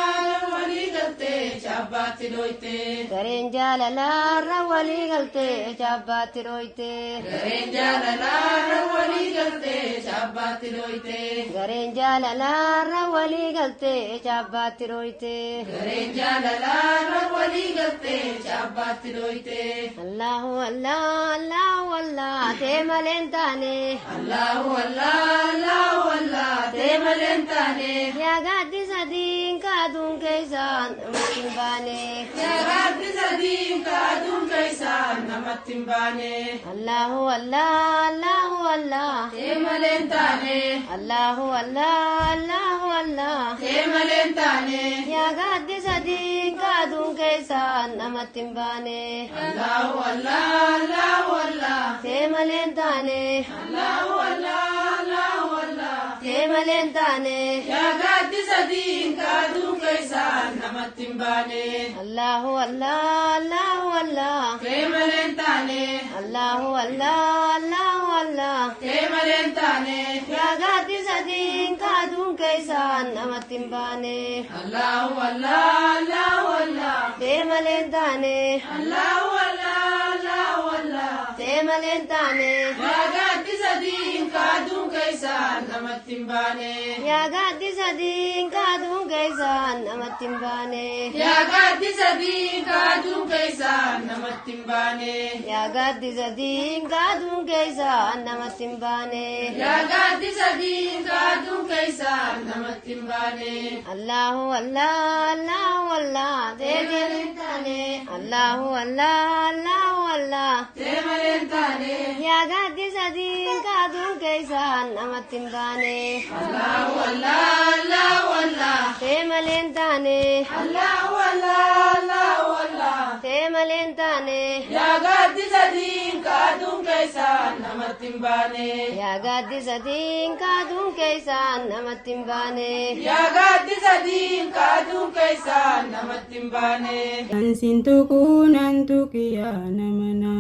walii galtee jabbaatti dhoyte. Gareen jaalalaarra walii galtee jabbaatti dhoyte. Gareen jaalalaarra walii galtee jabbaatti dhoyte. Gareen jaalalaarra walii galtee jabbaatti dhoyte. Gareen jaalalaarra walii galtee jabbaatti dhoyte. Allahu Allah Allahu Allah tee maleen taane. Allahu Allah Allahu Allah tee maleen taane. Yaa gaaddisa diin kaaduun keessaan namatti hin baane. Yaa gaaddisa diin kaaduun keessaan namatti hin baane. Allahu Allah Allahu Allah tee maleen taane. Allahu Allah Allahu Allah tee maleen taane. yaa gaaddisa diin kaaduun keessaan namatti hin baane. Allahu Allah Allahu Allah tee maleen taane. Allahu Allah Allahu Allah tee maleen taane. yaa gaaddisa diin kaaduun keessaan namatti hin baane. Allahu Allah Allahu Allah tee maleen taane. Allahu Allah Allahu Allah tee maleen taane. yaa gaaddisa diin kaaduun keessaan namatti hin baane. Allahu Allah Allahu Allah tee maleen taane. Allahu Allah Allahu Allah tee maleen taane. yaa gaaddisa diin kaaduun keessaan namatti hin baane. yaa gaaddisa diin kaaduun keessaan namatti hin baane. yaa gaaddisa diin kaaduun keessaan namatti hin baane. yaa gaaddisa diin kaaduun keessaan namatti hin baane. yaa gaaddisa diin kaaduun keessaan namatti hin baane. Allahu Allah Allahu Allah tee maleen taane. Allahu Allah Allahu Allah tee maleen taane. yaa gaaddisa diin kaaduun keessaan namatti hin baane. Allahu Allah Allahu Allah tee maleen taane. Allahu Allah Allahu Allah tee maleen taane. yaa gaaddisa diin kaaduun keessaan namatti hin baane. yaa gaaddisa diin kaaduun keessaan namatti hin baane. yaa gaaddisa diin kaaduun keessaan namatti hin baane. Ansin tukunan tukiya namana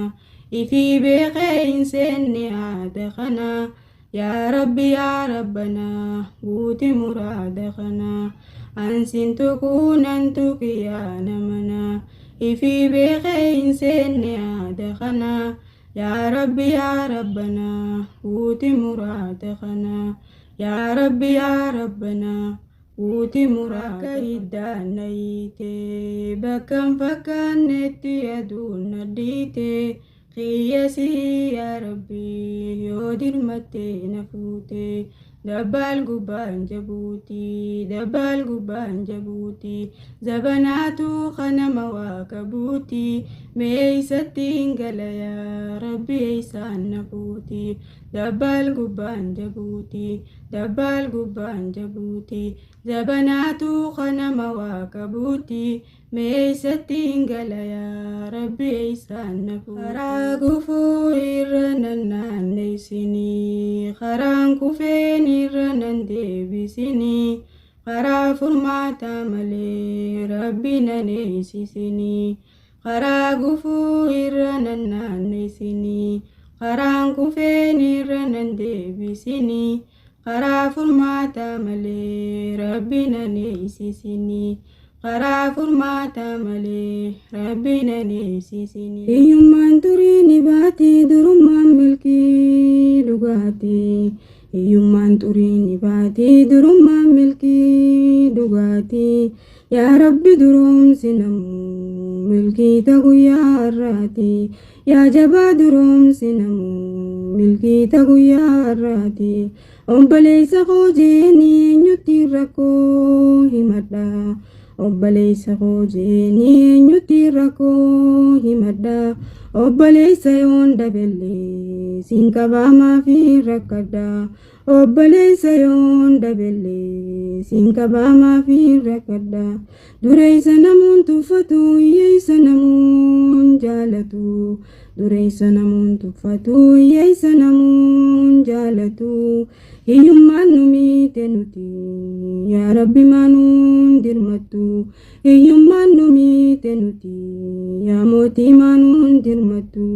ifi beekee hin seenne haadha kana yaa rabbi yaa rabbana guuti muraada kana. Ansin tukunan tukiya namana ifi beekee hin seenne haadha kana yaa rabbi yaa rabbana guuti muraada kana. yaa rabbi yaa rabbana guuti muraada hiddaannayite bakkan fakkaannetti aduun nadhiite qiyyasii yaa rabbi yoo dirmatte na fuute dabbal gubbaan jabuuti zabanaatu kanama waa qabuuti meeysatti hin gala yaa rabbi eeysaan na fuuti dabbal gubbaan jabuuti zabanaatu kanama waa qabuuti meeysatti hin gala yaa rabbi eeysaan na fuuti. Karaa gufuu irra nan naanneysini karaan kufeen irra nan deebisini karaa furmaata malee rabbi nan eeysisini. Karaa gufuu irra nan naanneysini karaan kufeen irra nan deebisini karaa furmaata malee rabbi nan eeysisini. karaa furmaata malee rabbi nan eeysisini. Hiyyummaan turii ni baati durummaan milkii dhugaati. Hiyyummaan turii ni baati durummaan milkii dhugaati. Yaa rabbi durumsi namuu milkii ta guyyaa har'aati. Yaa jabaa durumsi namuu milkii ta guyyaa har'aati. Obboleessa koo jeeni eenyutti rakkoo himadha. Obboleessa koo jeeni eenyutti rakkoo himadha. Obboleessa yoon dabellee siin qabaamaa fi rakkadha. Obboleessa yoon dabellee siin qabaamaa fi rakkadha. Dureessa namuun tuffatu hiyyeessa namuun jaalatu. Dureessa namuun tuffatu hiyyeessa namuun jaalatu. Hiyyummaan nu miite nuti yaa rabbi maanuun dirmattu. Hiyyummaan nu miite nuti yaa mootii maanuun dirmattu.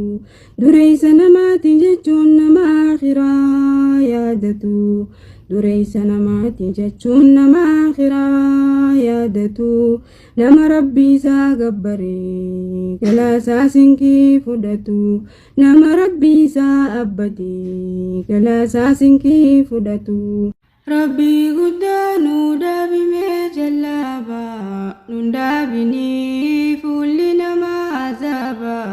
Dureessa namaati jechuun nama akhiraa yaadatu. dureessa namaatti jechuun nama akhiraa yaadatu nama rabbii isaa gabbaree galaasaa sinkii fudhatu nama rabbii isaa abbatee galaasaa sinkii fudhatu. Rabbii guddaa nu daabimee jallaabaa nun daabinii fuulli namaa azaabaa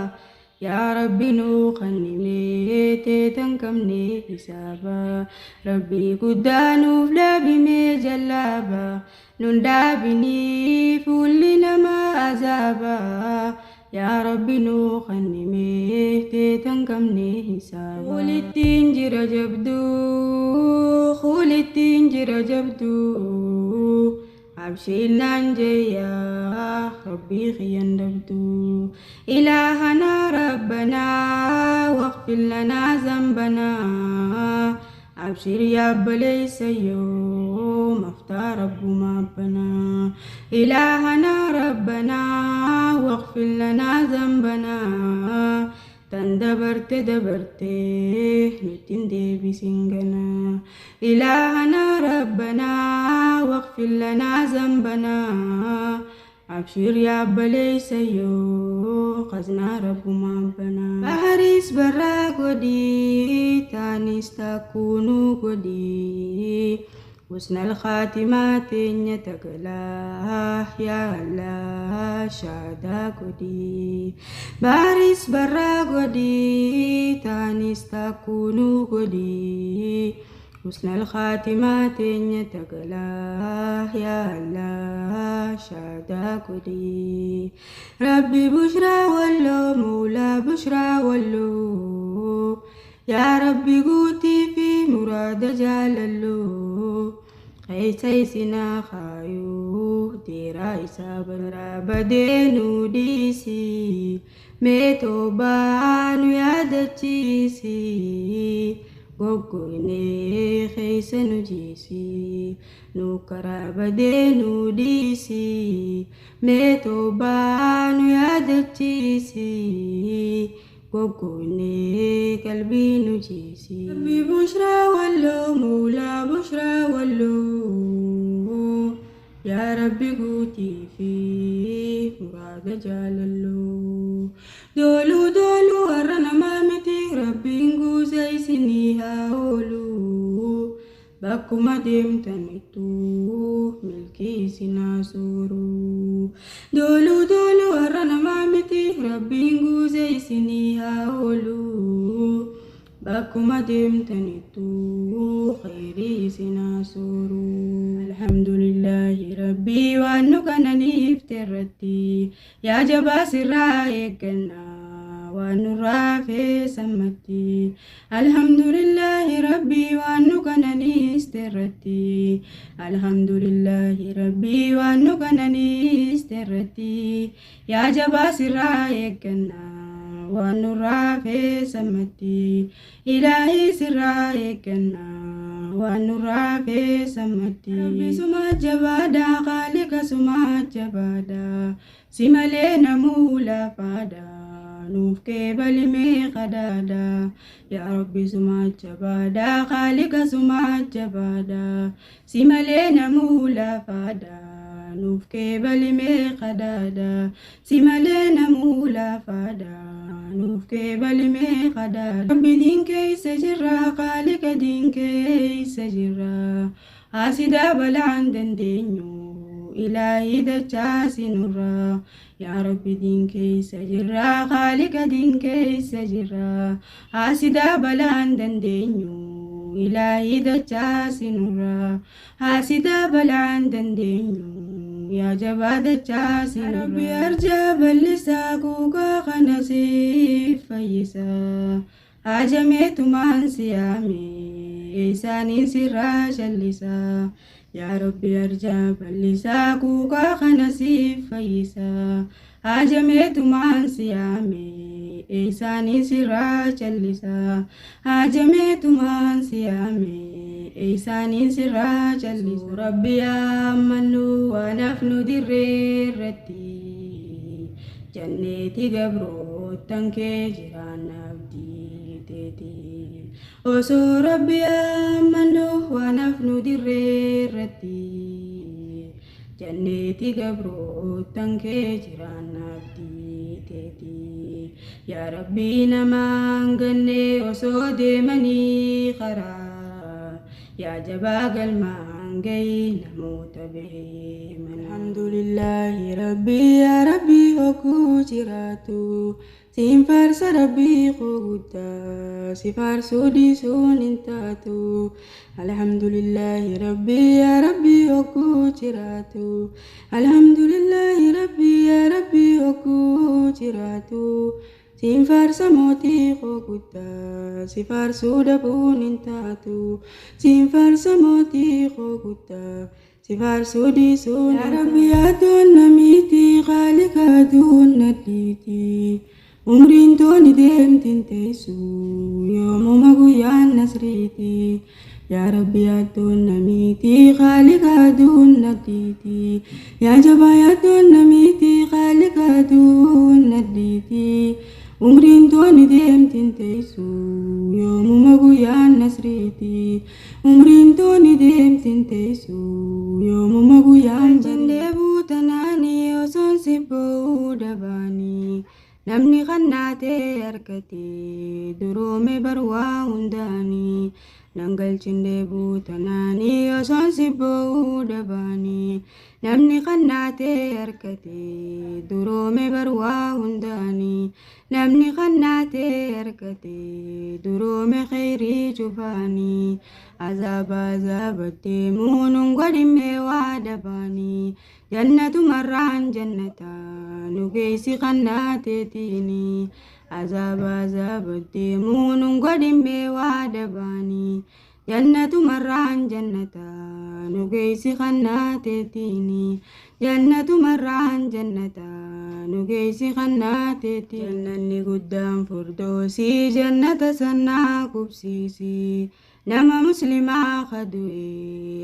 yaa Rabbi nu kannimee teetan qabne hisaabaa Rabbii guddaa nuuf daabimee jallaabaa nun daabinii fuulli namaa azaabaa yaa Rabbi nu kannimee teetan qabne hisaabaa. Walittiin jira jabduu walittiin jira jabduu abshiinaan jeeyaa Rabbii xiyyan dabduu ilaahana rabbanaa waqfir lanaa zambanaa abshir yaa baleysa yoo maftaa rabbumaa banaa ilaahana rabbanaa waqfir lanaa zambanaa tan dabarte nutin deebisin ganaa ilaahana rabbanaa waqfir lanaa zambanaa abshir yaa baleysa yoo qaznaa rabbumaa banaa bahariis barraa godhii taanis takkuunuu godhii حسن الخاتمات يتقلا يا الله شادا قدي باريس برا قدي تانيس تكونو قدي حسن الخاتمات يتقلا يا الله شادا قدي ربي بشرى ولو مولا بشرى ولو يا ربي قوتي في مراد جاللو سيسنا خايو تيرا إسابرا بدينو ديسي ميتو بانو يادتشيسي غوغوني خيسنو جيسي نوكرا بدينو ديسي ميتو بانو يادتشيسي وكوني قلبي نجيسي ربي بشرى ولو مولا بشرى ولو يا ربي قوتي في مراد جاللو دولو ورنا مامتي ربي نقوزي سنيها هولو bakkuma deemtanitu milkii isinaa sooruu dooluu warra namaa miti rabbiin guuse isinii haa ooluu bakkuma deemtanitu khayrii isinaa sooruu alhamdulillahi rabbii waan nu kananiif terratti yaa jabaa sirraa eeggannaa ونراف سمتي الحمد لله ربي وانكنني استرتي الحمد لله ربي وانكنني استرتي يا جباس رايكنا ونراف سمتي إلهي سرايكنا ونراف سمتي ربي سما جبادا خالق سما جبادا سمالينا مولا فادا نوف كبل مي خدادا يا ربي سما جبادا خالق سما جبادا سمالينا مولا فادا نوف كبل مي خدادا سمالينا مولا فادا نوف كبل مي خدادا ربي دين كيس جرا خالق دين كيس جرا آسدا بلعن دندينيو إلهي دجاسي نورا يا ربي دين كيس جرا خالق دين كيس جرا آسدا بلعن دندينيو إلهي دجاسي نورا آسدا بلعن دندينيو يا جبا دجاسي نورا ربي أرجى بلساكوكا خنسي فيسا عجمت من سيامي إيساني سرا شلسا يا ربي أرجى بلساكوكا خنسي فيسا عجمت من سيامي إيساني سرا شلسا عجمت من سيامي إيساني سرا شلسا ربي آمنوا ونفن دريرتي جنتي قبرو تنكي جران أبدي murteetii osoo rabbi ammannu waan hafnu dirreerratti janneeti gabrootan kee jiraan abdiiteetii yaa rabbii namaan ganne osoo deemanii karaa yaa jabaa galmaan gahi namoota beeman alhamdulillahi rabbii yaa rabbii hogguu jiraatu siin faarsa rabbii koo guddaa si faarsuu dhiisuun hin taatu alhamdulillahi rabbii yaa rabbii hogguu jiraatu alhamdulillahi rabbii yaa rabbii hogguu jiraatu siin faarsa mootii koo guddaa si faarsuu dhabuun hin taatu siin faarsa mootii koo guddaa si faarsuu dhiisuun yaa rabbi yaadoon namiitii khaalika aduun nadhiitii umriin tooni deemtiin teessu yoomuma guyyaan nasriitii yaa rabbi yaadoon namiitii khaalika aduun nadhiitii yaa jabaa yaadoon namiitii khaalika aduun nadhiitii umriin tooni deemtiin teessu yoomuma guyyaan nasriitii umriin tooni deemtiin teessu yoomuma guyyaan jandee buutanaanii osoon si bo'uu dhabaanii namni kannaatee harkatee duroome barwaa hundaanii nangalchindee buutanaanii osoon si bo'uu dhabaanii namni kannaatee harkatee duroome barwaa hundaanii namni kannaatee harkatee duroome khayrii cufaanii azaabattee muunuun godhimmee waa dhabaanii jannatumarraan jannata nu geessi kannaateetiini azaabattee muunuun godhimmee waa dhabaanii jannatumarraan jannata nu geessi kannaateetiini jannatumarraan jannata nu geessi kannaateetiini jannanni guddaan firdoosii jannata sannaa qubsiisii nama muslimaa kadu'e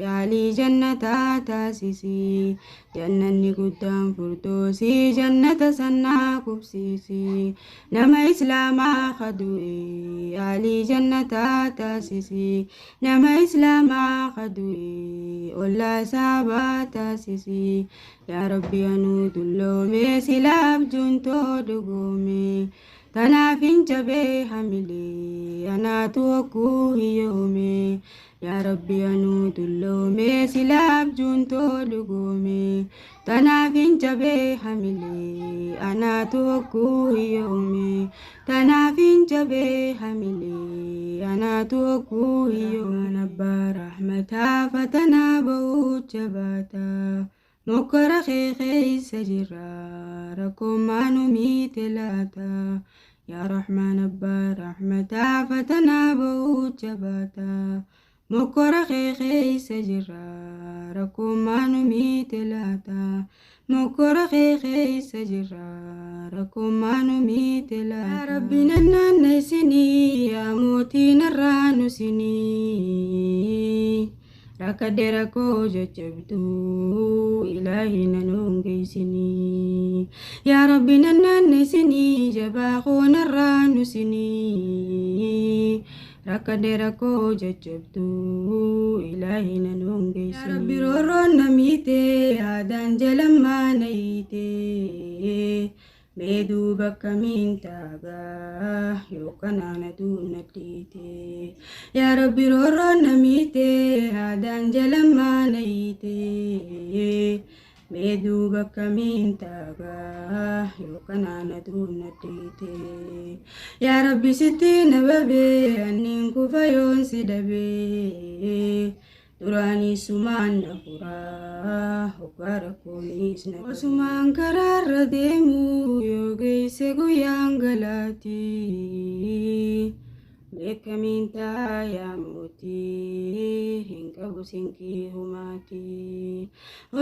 yaalii jannataa taasisii jannanni guddaan firdoosii jannata sannaa qubsiisii nama islaamaa kadu'e yaalii jannataa taasisii nama islaamaa kadu'e ollaa saabaa taasisii yaa rabbi anuu dulloome silaaf juuntoo dhugoome kanaafin jabee hamilee anaatu hogguu hiyyoome yaa rabbi anuu dulloome silaaf juuntoo dhugoome kanaafin jabee hamilee anaatu hogguu hiyyoome kanaafin jabee hamilee anaatu hogguu hiyyoome abbaa rahmataa fatanaa ba'uu jabaataa mokkora kee keessa jirra rakkoon maanu miite laata yaa rahmaan abbaa rahmataa fatanaa ba'uu jabaata mokkora kee keessa jirra rakkoon maanu miite laata mokkora kee keessa jirra rakkoon maanu miite laata yaa rabbi nannaanna isinii yaa mootii narraa nu isinii rakkadee rakkoo jajjabduu ilaahi nanuun geessinii yaa rabbi nannaanne isinii jabaa koonarraa nu isinii rakkadee rakkoo jajjabduu ilaahi nanuun geessinii yaa rabbi roorroon namiitee aadaan jalammaa na hiitee meeduu bakka miintaagaa yookaan aanatu nadhiitee yaa rabbi roorroon namiitee aadaan jalammaa na hiitee meeduu bakka miintaagaa yookaan aanatu nadhiitee yaa rabbi sitti na babee anniin kufa yoon si dhabee duraanii sumaan na furaa hoggaa rakkoonis na osumaan karaarra deemuu yoo geesse guyyaan galaatii beekamiin taayaa mootii hin qabu sinqii humaatii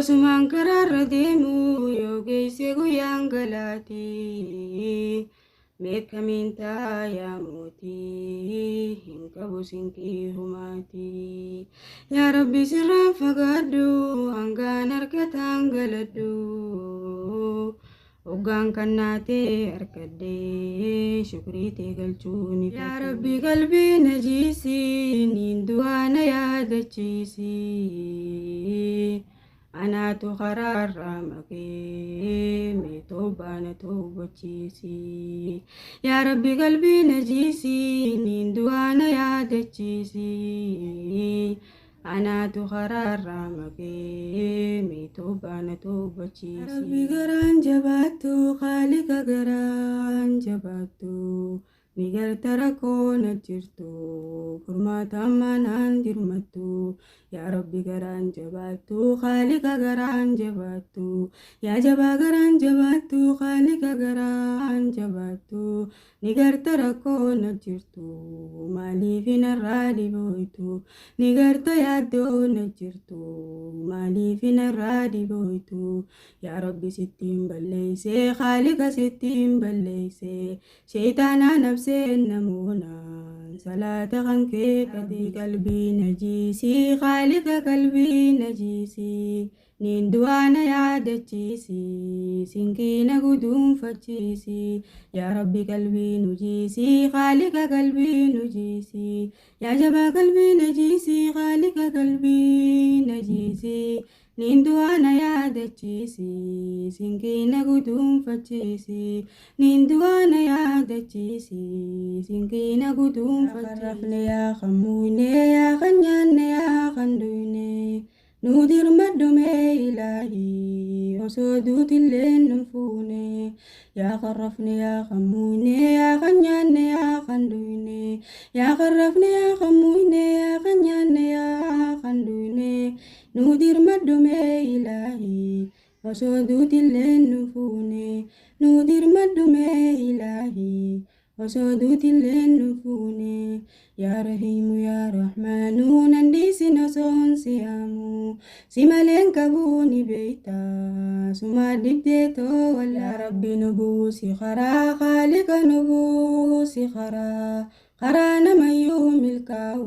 osumaan karaarra deemuu yoo geesse guyyaan galaatii beekamiin taayaa mootii hin qabu sinqii humaatii yaa rabbi sirraan fagaadhu hangaan harkataan galadhu Hoggaan kannaatee harkadhee shukriitee galchuuni yaa rabbi qalbii najiisii niin du'aa na yaadachiisii anaatu karaarraa maqee mee toobaa na toobachiisii yaa rabbi qalbii najiisii niin du'aa na yaadachiisii anaatu karaarraa maqee mee toobaa na toobachiisii rabbi garaan jabaattu khaalika garaan jabaattu ni garta rakkoo na jirtu furmaata manaan dirmattu yaa rabbi garaan jabaattu khaalika garaan jabaattu yaa jabaa garaan jabaattu khaalika garaan jabaattu ni garta rakkoo na jirtu maaliif narraa dhibooytu ni garta yaaddoo na jirtu maaliif narraa dhibooytu yaa rabbi sittiin balleeyse khaalika sittiin balleeyse sheeytaanaa nabseen namoona salaata kan kee kadii qalbii najiisii khaalika qalbii najiisii niin du'aa na yaadachiisii sinkii na guduunfachiisii yaa rabbi qalbii nujiisii khaalika qalbii nujiisii yaa jabaa qalbii najiisii khaalika qalbii najiisii niin du'aa na yaadachiisii sinkii na guduunfachiisii niin du'aa na yaadachiisii sinkii na guduunfachiisii yaa kan muune yaa kan nyaanne yaa kan duyne nuu dirmadhume ilaahii osoo duutilleen nun fuune yaa kan rafne yaa kan muune yaa kan nyaanne yaa kan duyne yaa kan rafne yaa kan muune yaa kan nyaanne yaa kan duyne nuu dirmadhume ilaahii osoo duutilleen nun fuune nuu dirmadhume ilaahii osoo duutilleen nun fuune yaa rahiimu yaa rahmaanu nandiisin osoon siyaamu si maleen qabuu ni beeyta suma dibdeetoo wallaa rabbi nu buusi karaa khaalika nu buusi karaa namayyuu milkaa'u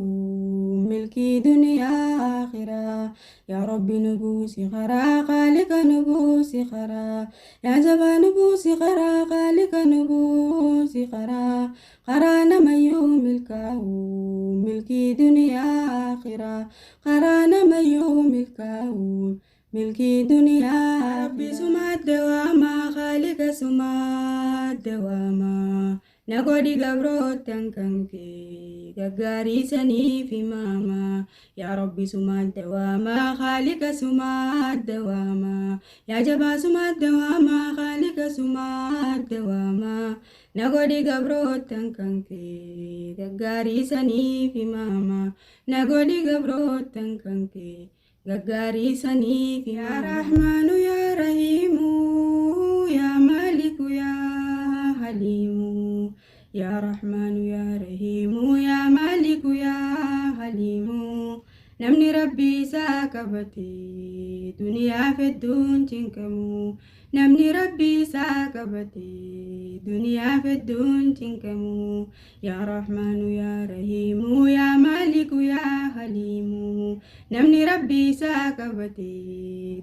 milkii duniyaa akhiraa yaa rabbi nu buusi karaa khaalika nu buusi karaa yaa jabaa nu buusi karaa khaalika nu buusi karaa namayyuu milkaa'u milkii duniyaa akhiraa karaa namayyuu milkaa'u milkii duniyaa rabbi sumaat dawaamaa khaalika sumaat dawaamaa na godhi gabrootan kan kee gaggaarii saniif imaamaa yaa rabbi sumaat dawaamaa khaalika sumaat dawaamaa yaa jabaa sumaat dawaamaa khaalika sumaat dawaamaa na godhi gabrootan kan kee gaggaarii saniif imaamaa na godhi gabrootan kan kee gaggaarii saniif yaa rahmaanu yaa rahiimu yaa maaliku yaa haliimu yaa rahmaanu yaa rahiimu yaa maaliku yaa haliimu namni rabbi isaa qabate duniyaa fedduun cinqamu namni rabbi isaa qabate duniyaa fedduun cinqamu yaa rahmaanu yaa rahiimu yaa maaliku yaa haliimu namni rabbi isaa qabate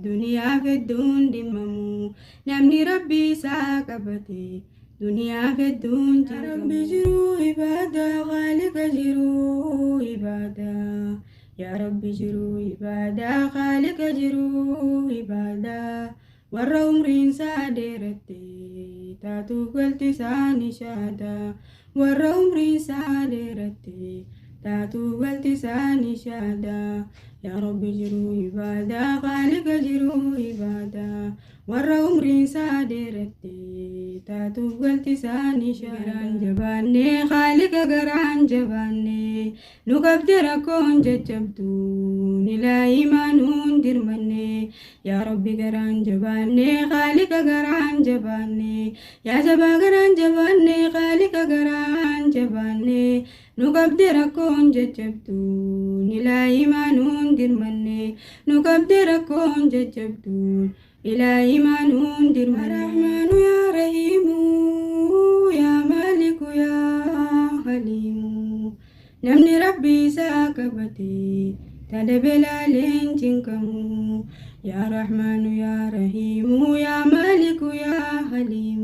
duniyaa fedduun dhimmamu namni rabbi isaa qabate duniyaa fedduun cinqamu rabbi jiruu ibaada khaalika jiruu ibaada yaa rabbi jiruu ibaada khaalika jiruu ibaada warra umriin isaa dheeratte taatuuf galti isaanii shaada warra umriin isaa dheeratte taatuuf galti isaanii shaada yaa rabbi jiruu ibaada khaalika jiruu ibaada warra umriin isaa dheeratte taatuuf galti isaanii shaadaan jabaanne khaalika garaan jabaanne nu qabde rakkoon jajjabduun ilaa imaanuun dirmanne yaa rabbi garaan jabaanne khaalika garaan jabaanne yaa jabaa garaan jabaanne khaalika garaan jabaanne nu qabde rakkoon jajjabduun ilaa imaanuun dirmanne nu qabde rakkoon jajjabduun ilaa imaanuun dirmanne rahmaanu yaa rahiimu yaa maaliku yaa haliimu namni rabbi isaa qabate تدبلا لنجنكمو يا رحمن يا رحيم يا مالك يا حليم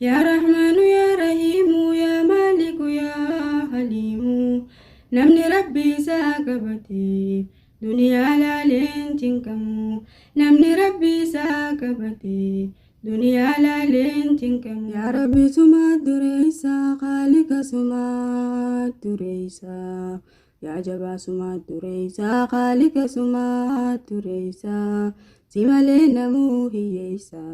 يا رحمن يا رحيم يا مالك يا حليم نمني ربي ساكبتي دنيا لا لنجنكمو نمني ربي ساكبتي دنيا لا لنجنكمو يا ربي سما دريسا خالق سما دريسا يا جبا سما دريسا خالق سما دريسا سمالي نمو هيسا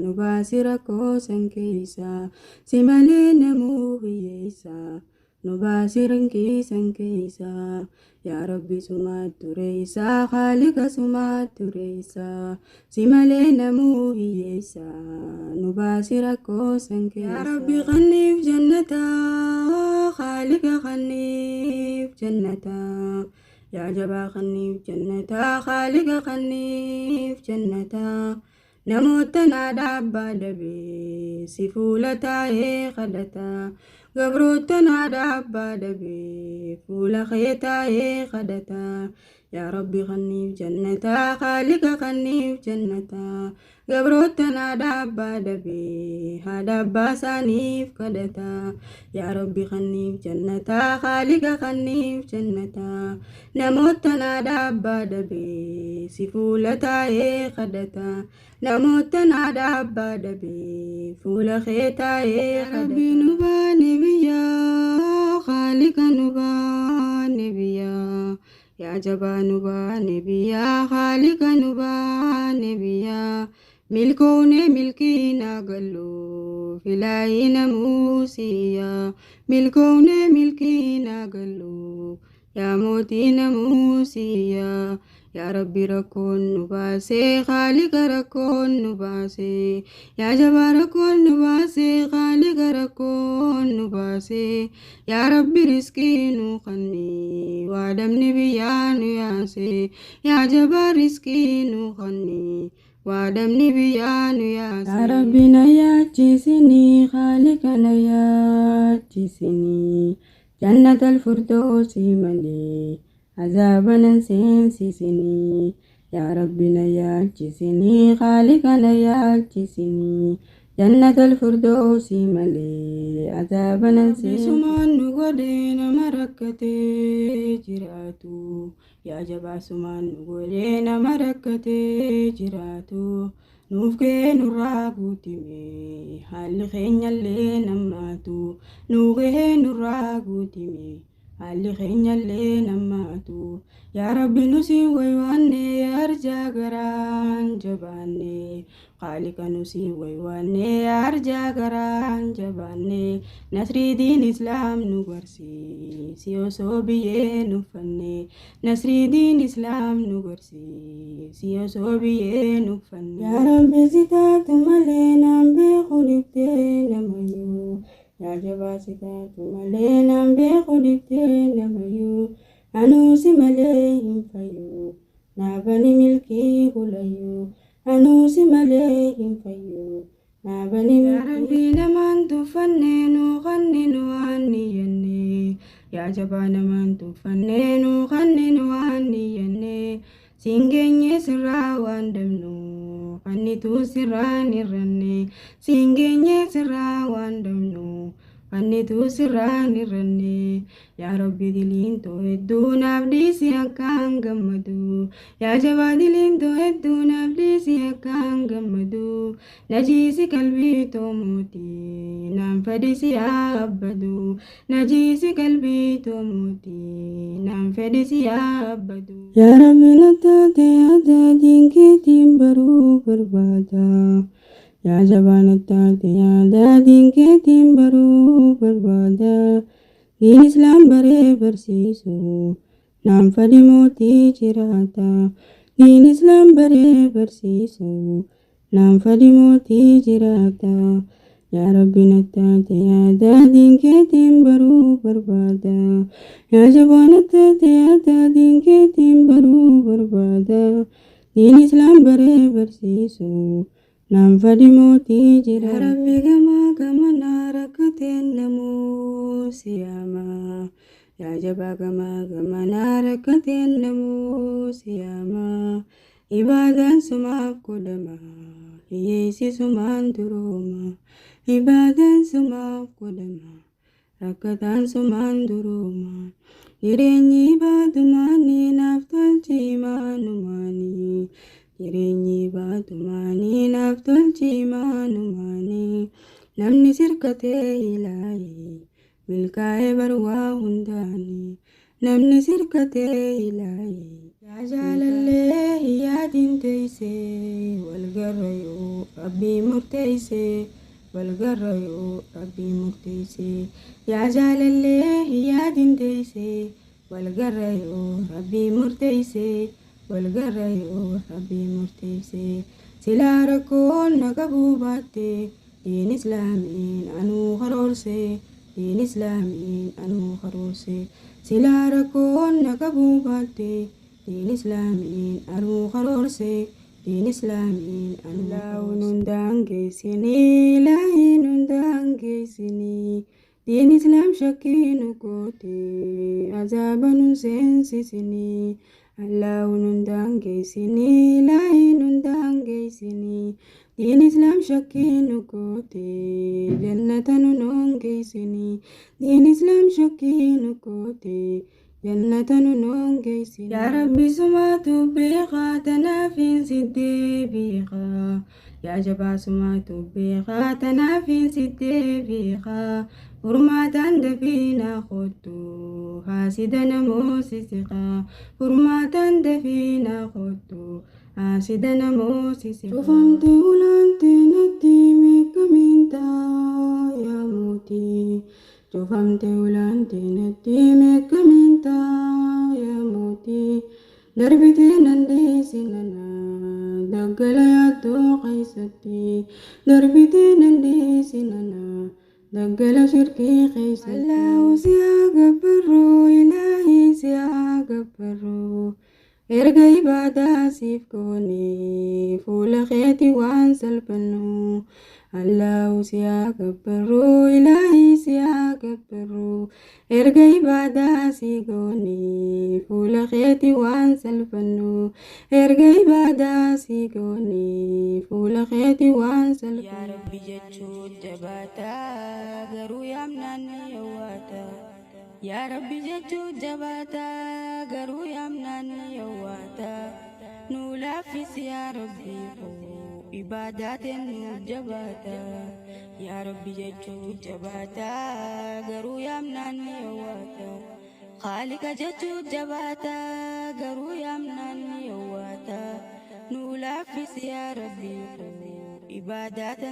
نباسر كوسن كيسا سمالي نمو هيسا نباسر كيسن كيسا يا ربي سما دريسا خالق سما دريسا سمالي نمو هيسا نباسر كوسن كيسا يا ربي غني في جنتا خالق غني في جنتا يا جبا غني في جنتا خالق غني في جنتا نموتنا دابا دبي سفولتا خدتا قبروتنا دابا دبي فولا خيتا خدتا يا ربي غني في جنتا خالق غني في جنتا قبروتنا دابا دبي هدابا ساني في خدتا يا ربي غني في جنتا خالق غني في جنتا نموتنا دابا دبي سفولتا خدتا نموتنا دابا دبي فولا خيتا يا ربي نباني بيا خالق نباني بيا يا جبا نباني بيا خالق نباني بيا ملكوني ملكينا قلو فلاينا موسيا ملكوني ملكينا قلو يا موتينا موسيا يا ربي ركون نباسي خالق ركون نباسي يا جبا ركون نباسي خالق ركون نباسي يا ربي رزقي نخني وادمني بيان ياسي يا جبا رزقي نخني وادمني بيان ياسي يا ربي نياتشيسني خالق نياتشيسني جنة الفردوس ملي عذابنا سينسيسني يا ربنا يالجسني خالقنا يالجسني جنة الفردوس ملي عذابنا سينسيسمان نقودين مركتي جراتو يا جبا سمان نقودين مركتي جراتو نوفكي نراغوتيمي حال خينيا اللي نماتو نوغي نراغوتيمي حال خينيا اللي نماتو يا ربي نسي ويواني أرجع غران جباني خالق نسي ويواني أرجع غران جباني نسري دين إسلام نغرسي سيو صوبي نفني نسري دين إسلام نغرسي سيو صوبي نفني يا ربي ستات ملينا بخلفتين ميو يا جبا ستات ملينا بخلفتين ميو أنوسي مليهم فيو نابني ملكي هليو أنوسي مليهم فيو نابني ملكي يا ربي لمن تفنن وغنن وهنيني يا جبان من تفنن وغنن وهنيني سينجيني سرا واندمنو فنيتو سراني رني سينجيني سرا واندمنو فنيتو سراني رني يا ربي دلين تو هدو نابديسي أكان غمدو يا جبا دلين تو هدو نابديسي أكان غمدو نجيسي قلبي تو موتي نام فديسي أبدو نجيسي قلبي تو موتي نام فديسي أبدو يا ربي لتاتي أدادين كتيم برو بربادا يا جبان التاتي أدادين كتيم برو بربادا دين إسلام بري برسيسو نام فدي موتي جراتا دين إسلام بري برسيسو نام فدي موتي جراتا يا ربي نتاتي يا دادين كتيم برو بربادا يا جبان التاتي يا دادين كتيم برو بربادا دين إسلام بري برسيسو نام فدي موتي جراتا يا ربي كما ناركتين نمو سياما يا جبا كما ناركت النموس ياما إبادا سما كلما يسي سمان دروما إبادا سما كلما ركتان سمان دروما يريني بادماني نفتل جيمانماني يريني بادماني نفتل جيمانماني نمني سركتي إلهي milkaa'ee barwaa hundaani namni sirkatee ilaahi yaa jaalallee yaadiin teeysee walgarrayoo rabbii murteeysee walgarrayoo rabbii murteeysee yaa jaalallee yaadiin teeysee walgarrayoo rabbii murteeysee walgarrayoo rabbii murteeysee silaa rakkoon na qabuu baattee diin islaamiin anuu karoorsee دين إسلامي أنو خروسي سلا ركون نقبو باتي دين إسلامي أنو خروسي دين إسلامي أنو لاو نندانجي سيني لاي نندانجي سيني دين إسلام شكين كوتي عذابا نسنسي سيني الله نندانجي سيني لاي نندانجي سيني دين إسلام شكين كوتي جنة نونجي سيني دين إسلام شكين كوتي جنة نونجي سيني يا ربي سمعت بيخا تنافين سيدي بيخا يا جبا سمعت بيخا تنافين سيدي بيخا فرماتان دفينا خدو حاسدنا موسيسيقا فرماتان دفينا خدو حاسدنا موسيسيقا شوفمت ولانتي نديمي كمينتا يا موتي شوفمت ولانتي نديمي كمينتا يا موتي دربتي نندي سننا دقل يا تو قيستي دربتي نندي سننا دقل شركي قيستي الله سياقبرو إلهي سياقبرو erga ibadah sifkoni fula kheti wan salpanu Allah siyakabru ilahi siyakabru erga ibadah sigoni fula kheti wan salpanu erga ibadah sigoni fula kheti wan salpanu ya rabbi jechut jabata garu yamnani yawata يا ربي جتو جباتا قرو يمنان يواتا نولافس يا ربي عبادات جباتا يا ربي جتو جباتا قرو يمنان يواتا خالق جتو جباتا قرو يمنان يواتا نولافس يا ربي عبادات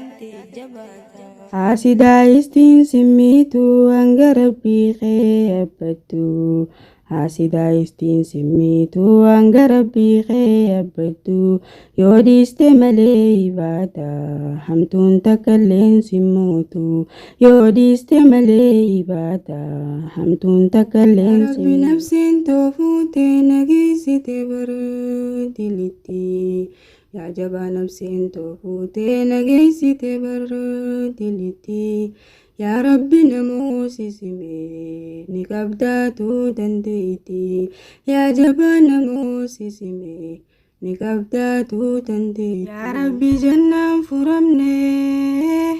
جباتا حاسدا استين سميتو انقربي خيبتو حاسدا استين سميتو انقربي خيبتو يودي استملي باتا حمتون تكلين سموتو يودي استملي باتا حمتون تكلين سموتو ربي نفسي توفوتي نقيسي تبردي لتي يا جبا نفسي توفوتي نقيسي تبردي لتي يا ربي نموسي سمي نكبداتو تنديتي يا جبا نموسي سمي نكبداتو تنديتي يا ربي جنة فرمني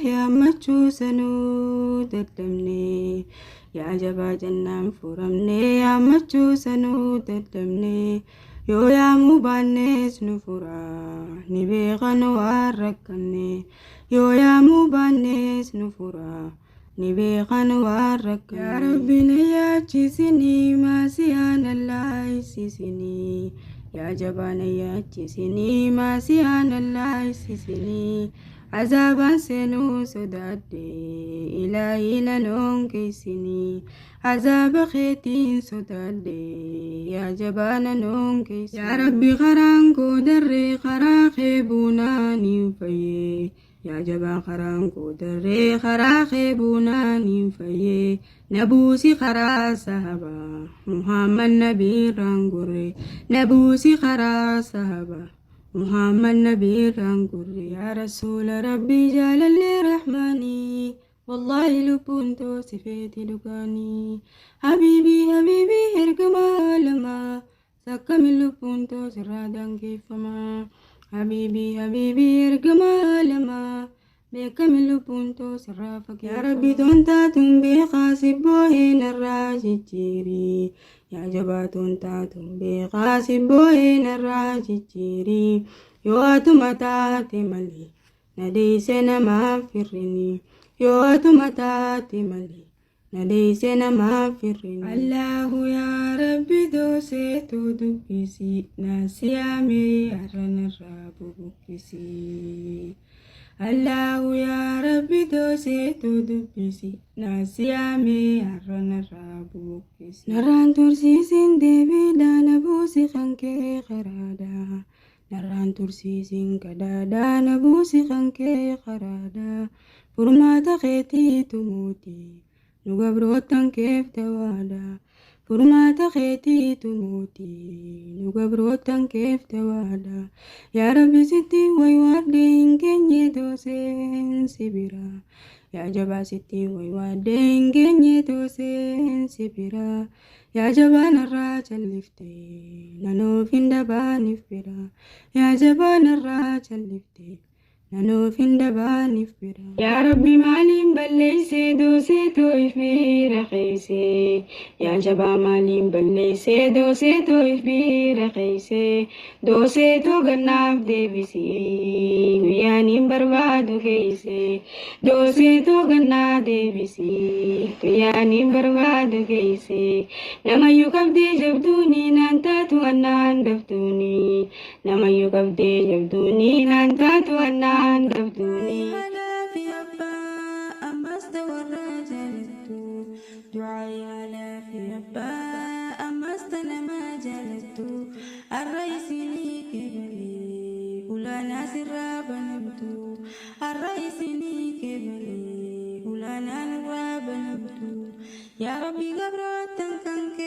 يا مچو سنو تدمني يا جبا جنة فرمني يا مچو سنو تدمني يو يا مبانس نفرا نبيغن واركني يو يا مبانس نفرا نبيغن واركني يا ربي نياتي سني ما سيان الله سيسني يا جبان ياتي سني ما سيان الله سيسني عذابا سنو سدادي إلهي لنون كيسني عذاب خيتين سدادي يا جبان نون كيسني يا ربي غرانكو دري خراخي بوناني فيه يا جبان خرانكو دري خراخي بوناني فيه نبوسي خرا صحابا محمد نبي رانغوري نبوسي خرا صحابا محمد نبي رانغوري يا رسول ربي جلال رحماني والله لبون توسفيتي دقاني حبيبي حبيبي هرقما لما سكم لبون توسرادان كيفما حبيبي حبيبي هرقما لما بكم لبون توسرافك يا ربي تونتا تنبي خاسبوهين الراجي يا جبا تونتا تنبي خاسبوهين الراجي يواتو متاتي ملي نديسنا ما فرني يواتو متاتي ملي نديسنا ما فرني الله يا ربي دوسيتو دبسي ناسيامي أرنا الرابو بكسي الله يا ربي دوسيتو دبسي ناسيامي أرنا الرابو بكسي نران ترسيسين ديبي دانا بوسي خنكي خرادا نران ترسيسين كدادا نبوسي خنكي خرادا فرماتا خيتي تموتي نقبروتن كيف توادا فرماتا خيتي تموتي نقبروتن كيف توادا يا ربي ستي ويوردين كني دوسين سبرا يا جبا ستي ويوردين كني دوسين سبرا يا جبان الراجل لفتي نانو فين دبان فبرا يا جبان الراجل لفتي نانو فين دبان فبرا يا ربي مالين بليسي دوسي توي في رخيسي يا جبا مالين بليسي دوسي توي في رخيسي دوسي تو غناف ديبسي ويانين بربادو كيسي دوسي تو غنا ديبسي ويانين بربادو كيسي nama yukabde jabduni nantatu anan daftuni nama yukabde jabduni nantatu anan daftuni ala fi abba amasta warajaltu du'ai ala fi abba amasta nama jaltu arraisini kibali ulana sirabantu arraisini kibali ulana rabantu يا ربي قبرتن كنك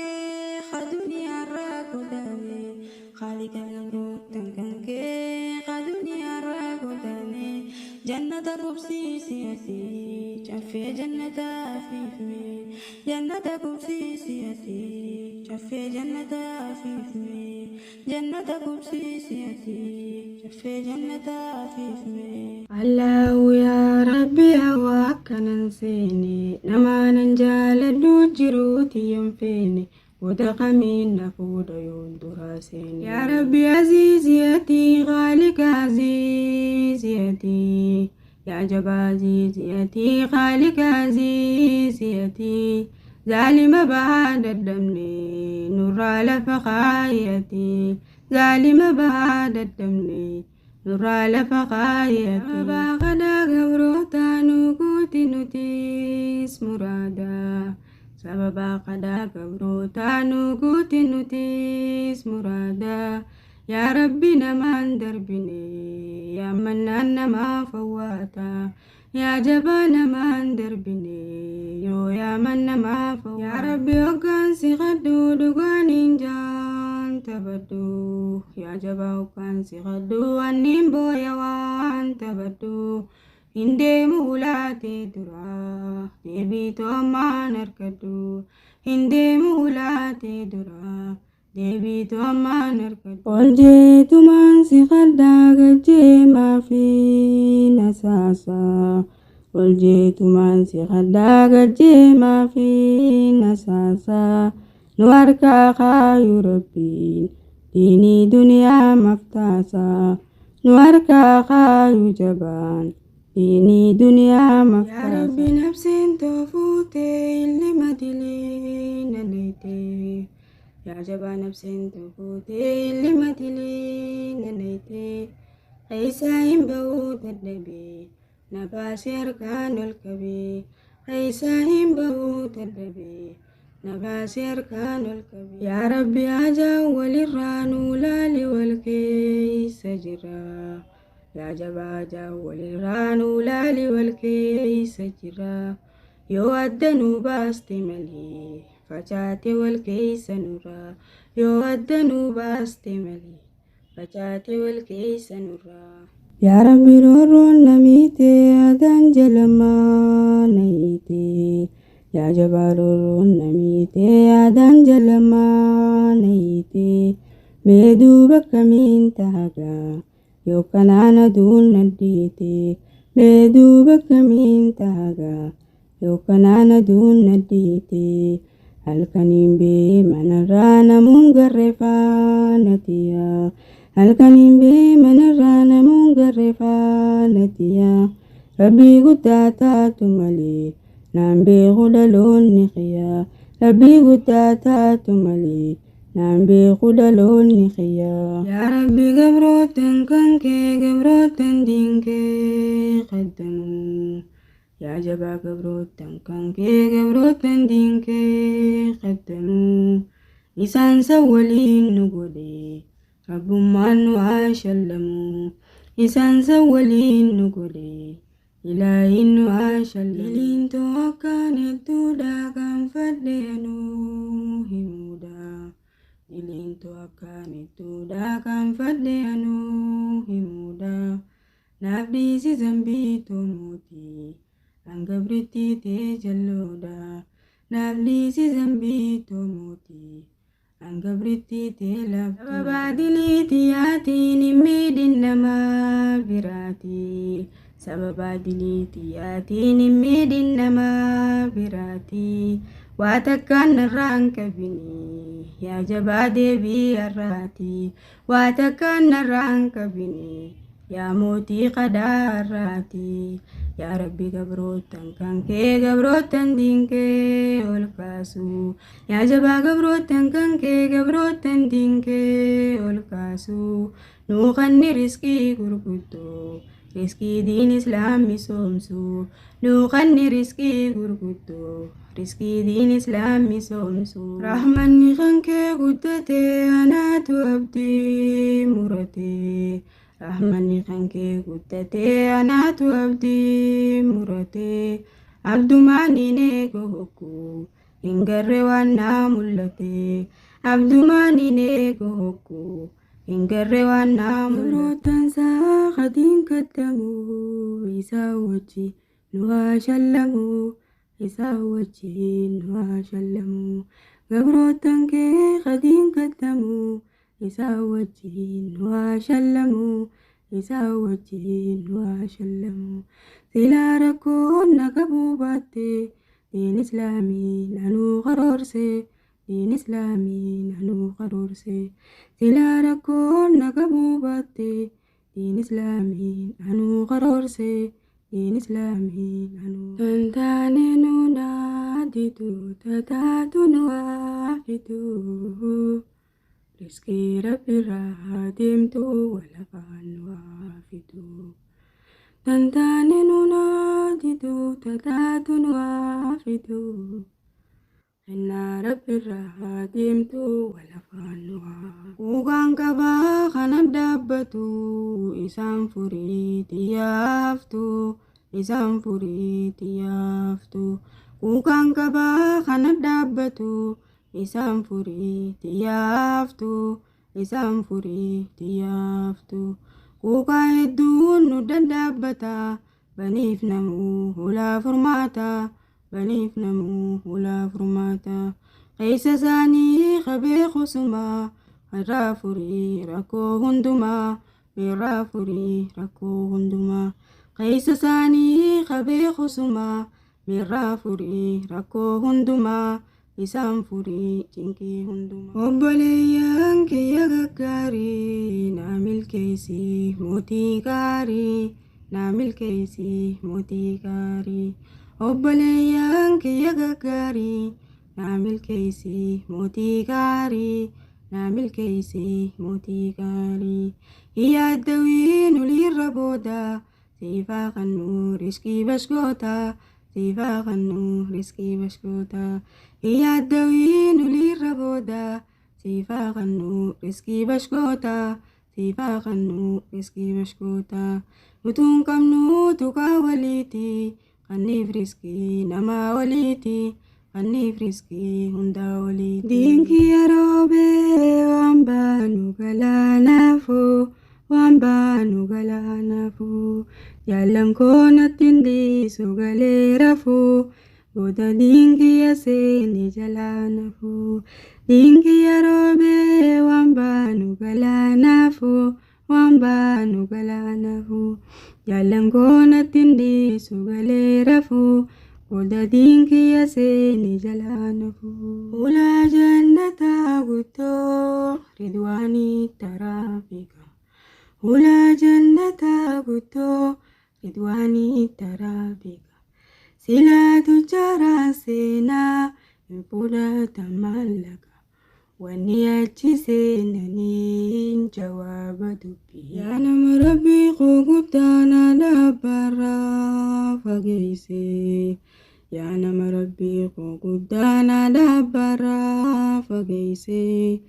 خدوني عراكو دامي خالق قبرتن كنك خدوني عراكو دامي جنة قبسي سياسي جفي جنة عفيفي جنة قبسي سياسي جفي جنة عفيفي جنة قبسي سياسي جفي جنة عفيفي الله يا ربي هواك ننسيني نما ننجال الدوجروتي ينفيني ودقمين نفود يندراسيني يا ربي عزيزيتي غالك عزيزيتي يا جب عزيزيتي غالك عزيزيتي ظالم بعد الدمني نور على فخايتي ظالم بعد الدمني نور على فخايتي باغدا غبروتا نوكوتي نوتيس مرادا سببا قدا غبروتا نوكوتي نوتيس مرادا يا ربي نمان دربني يا منان ما فواتا يا جبان من دربني يا من ما فواتا يا ربي وكان سيغدو دوغان انجان تبدو يا جبا وكان سيغدو انين بويا وان تبدو هندي مولاتي درا ديبي توما نركدو هندي مولاتي درا ديبي توما نركدو والجيت من سيغدا قجي ما في نساسا والجيت من سيغدا قجي ما في نساسا نواركا خايو ربي ديني دنيا مفتاسا نواركا خايو جبان ديني دنيا مفتاسا يا ربي نفسي توفوتي اللي مدلين نيتي يا جبا نفسي توفوتي اللي مدلين نيتي خيساين بوت النبي نباسر كان الكبير خيساين بوت النبي نباسر كان الكبير يا ربي أجاول الرانو لالي والكيس جرا يا جبا أجاول الرانو لالي والكيس جرا يودنو باستي ملي فجاتي والكيس نورا يودنو باستي ملي فجاتي والكيس نورا يا ربي رورون نميتي أدان جلما نيتي يا جبار رورون نميتي أدان جلما نيتي ميدوبك من تهجا يو كان أنا دون نديتي ميدوبك من تهجا يو كان أنا دون نديتي halkaniin bee manarraa namuun garreeffaanatiya halkaniin bee manarraa namuun garreeffaanatiya rabbii guddaa taatu malee naan beeku dhaloonni kiyya rabbii guddaa taatu malee naan beeku dhaloonni kiyya yaa rabbi gabrootan kan kee gabrootan diinkee qaddamu yaa jabaa gabrootan kan kee gabrootan diinkee qaddamu isaan san waliin nu godhe rabbummaan nu haa shallamu isaan san waliin nu godhe ilaahin nu haa shallamu iliintoo akkaan hedduudha kan fadheenu himuudha iliintoo akkaan hedduudha kan fadheenu himuudha naaf dhiisi zambii toomuutii Angabritti te jalloda naflisi zambi tomuti Angabritti te laftu sababadiliti yatini midin nama birati sababadiliti yatini midin nama birati watakan rankabini ya jabade bi arati watakan rankabini ya moti qadarati Ya Rabbi gabrotan kan ke gabrotan dinke olkasu Ya jaba gabrotan kan ke gabrotan dinke olkasu Nuqanni rizki gurguddo rizki din Islam misomsu Nuqanni rizki gurguddo rizki din Islam misomsu Rahmanni kan ke guddate anatu abdi murate Rahmanni kan kee guddate anaatu abdii murate abdumaanine gohokku hingarre waan naa mul'ate abdumaanine gohokku hingarre waan naa mul'ate gabrootansaa qadiin kaddamu isaa wajji nu haa shallamu isaa wajji nu haa shallamu gabrootan kee qadiin kaddamu isaa wajjin waa shallamu isaa wajjin waa shallamu silaa rakkoon naqabuu baatte diin islaamii nanuu qaroorse diin islaamii nanuu qaroorse silaa rakkoon naqabuu baatte diin islaamii nanuu qaroorse diin islaamii nanuu tantaane nu naaditu tataatu nu waafitu Rizki Rabbi irraa deemtu walafaan waafitu tantaane nu naaditu tataatu nu waafitu kennaa Rabbi irraa deemtu walafaan waafitu quuqaan qabaa kanan dhaabbatu isaan furii xiyyaaftu isaan furii xiyyaaftu quuqaan qabaa kanan dhaabbatu isaan furii xiyyaaftu isaan furii xiyyaaftu quuqaa hedduun nu dandaabbata baniif namuu hulaa furmaata baniif namuu hulaa furmaata keessa isaanii qabee qusuma irraa furii rakkoo hundumaa irraa furii rakkoo hundumaa keessa isaanii qabee qusuma irraa furii rakkoo hundumaa isaan furii cinqii hundumaa obboleeyyan kiyya gaggaarii naa milkeessii mootii gaarii naa milkeessii mootii gaarii obboleeyyan kiyya gaggaarii naa milkeessii mootii gaarii naa milkeessii mootii gaarii hiyyaadawii nulirra booda siifaa kannuu riskii bashgoota siifaa kannuu riskii bashgoota hiyyaadawii nulirra booda siifaa kannuu riskii bashgoota siifaa kannuu riskii bashgoota utuun qabnuu tuqaa waliiti kanniif riskii namaa waliiti kanniif riskii hundaa waliiti diinkii yeroobee waan baanu galaanaafoo wambanu galanafu yalan kona tindi sugalerafu boda dingi yaseni jalanafu dingi yarobe wambanu galanafu wambanu galanafu yalan kona tindi sugalerafu boda dingi yaseni jalanafu ula jannata guto ridwani tarafika ula jannata guto ridwani tarafika sila tujara sena mpuda tamalaka waniachi sena nin jawaba dubi ya nam rabbi qugutana dabara fagise ya nam rabbi qugutana dabara fagise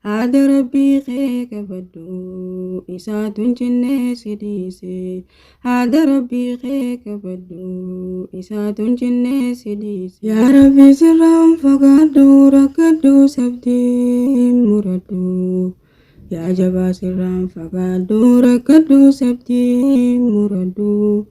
ada rabbi kheka badu isatun jinne sidise ada rabbi kheka badu isatun jinne sidise ya rabbi sirram fagadu rakadu sabdi muradu ya jaba sirram fagadu rakadu sabdi muradu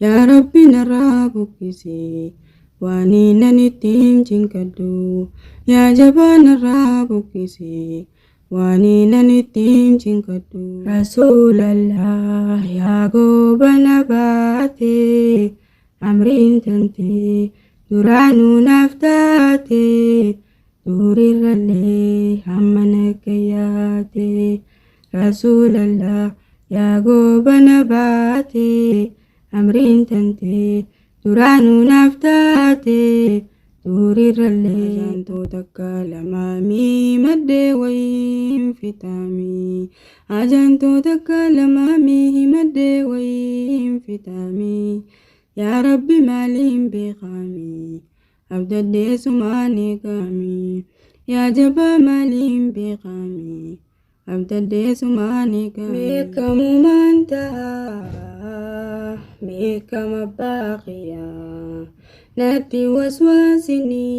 ya rabbi narabukisi wani nanitim jinkadu ya jaba narabukisi wani nanitim jinkadu Rasulallah ya gobana bate amrin tante duranu naftate durirale hamana kayate Rasulallah ya gobana bate amrin tante duranu naftate durirale janto takalamami madde wayin fitami ajanto takalamami madde wayin fitami ya rabbi malim biqami abdade sumani kami ya jaba malim biqami abdade sumani kami mekamu manta mekama baqiya ناتي وسواسني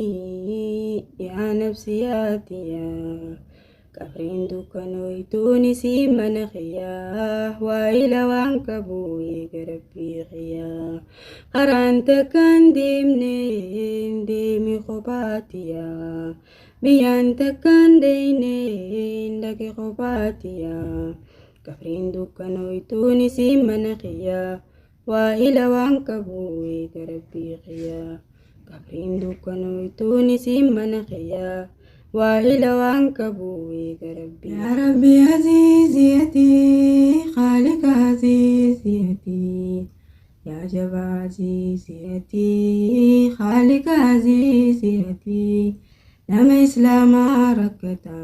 يا نفسياتي كفرين دكانو تونسي منخيا وإلى وانكبو يقربي خيا قرانت كان ديمي خباتيا بيانت كان دينين لكي خباتيا كفرين دكانو تونسي منخيا وإلى وانكبوي كربي خيا كفرين دكانو تونسي منخيا وإلى وانكبوي كربي يا ربي عزيزيتي خالق عزيزيتي يا جبا عزيزيتي خالق عزيزيتي نما إسلام ركتا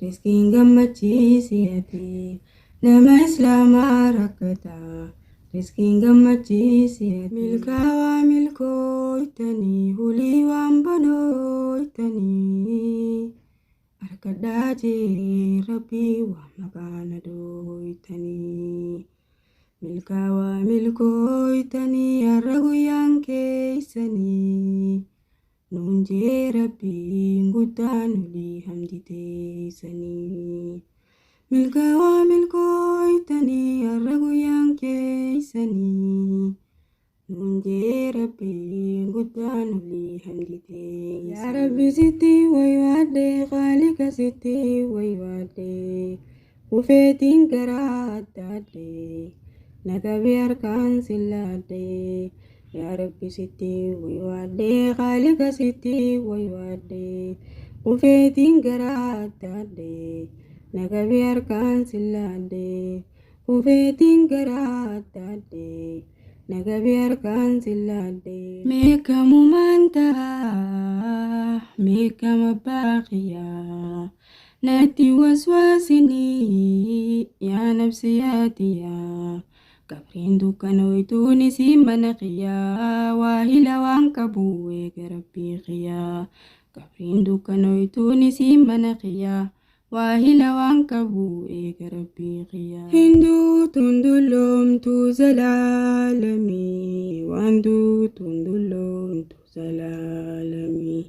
رزقين قمتي سيتي نما إسلام ركتا Rizkin gammachiisi milkaa waa milkooytanii hulii waan banooytanii arkadhaa jee rabbii waa maqaana dooytanii milkaa waa milkooytanii har'a guyyaan keeysanii nuun jee rabbiin guddaan hulii hamditeeysanii milkaa waa milkooytanii har'a guyyaan keeysanii nuun jee rabbiin guddaan hulii hamditee yaa rabbi sitti waywaadhe qaaliqa sitti waywaadhe kufeetiin garaa addaadhe nagabe harkaan sillaadhe yaa rabbi sitti waywaadhe qaaliqa sitti waywaadhe kufeetiin garaa addaadhe nagabe harkaan sillaadhe kufeetiin garaa addaadhe nagabe harkaan sillaadhe meekamu maantaa meekama baaqiyaa natti waswaasinii yaa nafsiyaatiyaa kabriin dukkanoytuun isiin mana qiyyaa waa hila waan qabuwe garabbii qiyyaa kabriin dukkanoytuun isiin mana qiyyaa waa hila waan qabuwe garabbii qiyyaa hinduutun dulloomtu zalaalamii waan duutun dulloomtu zalaalamii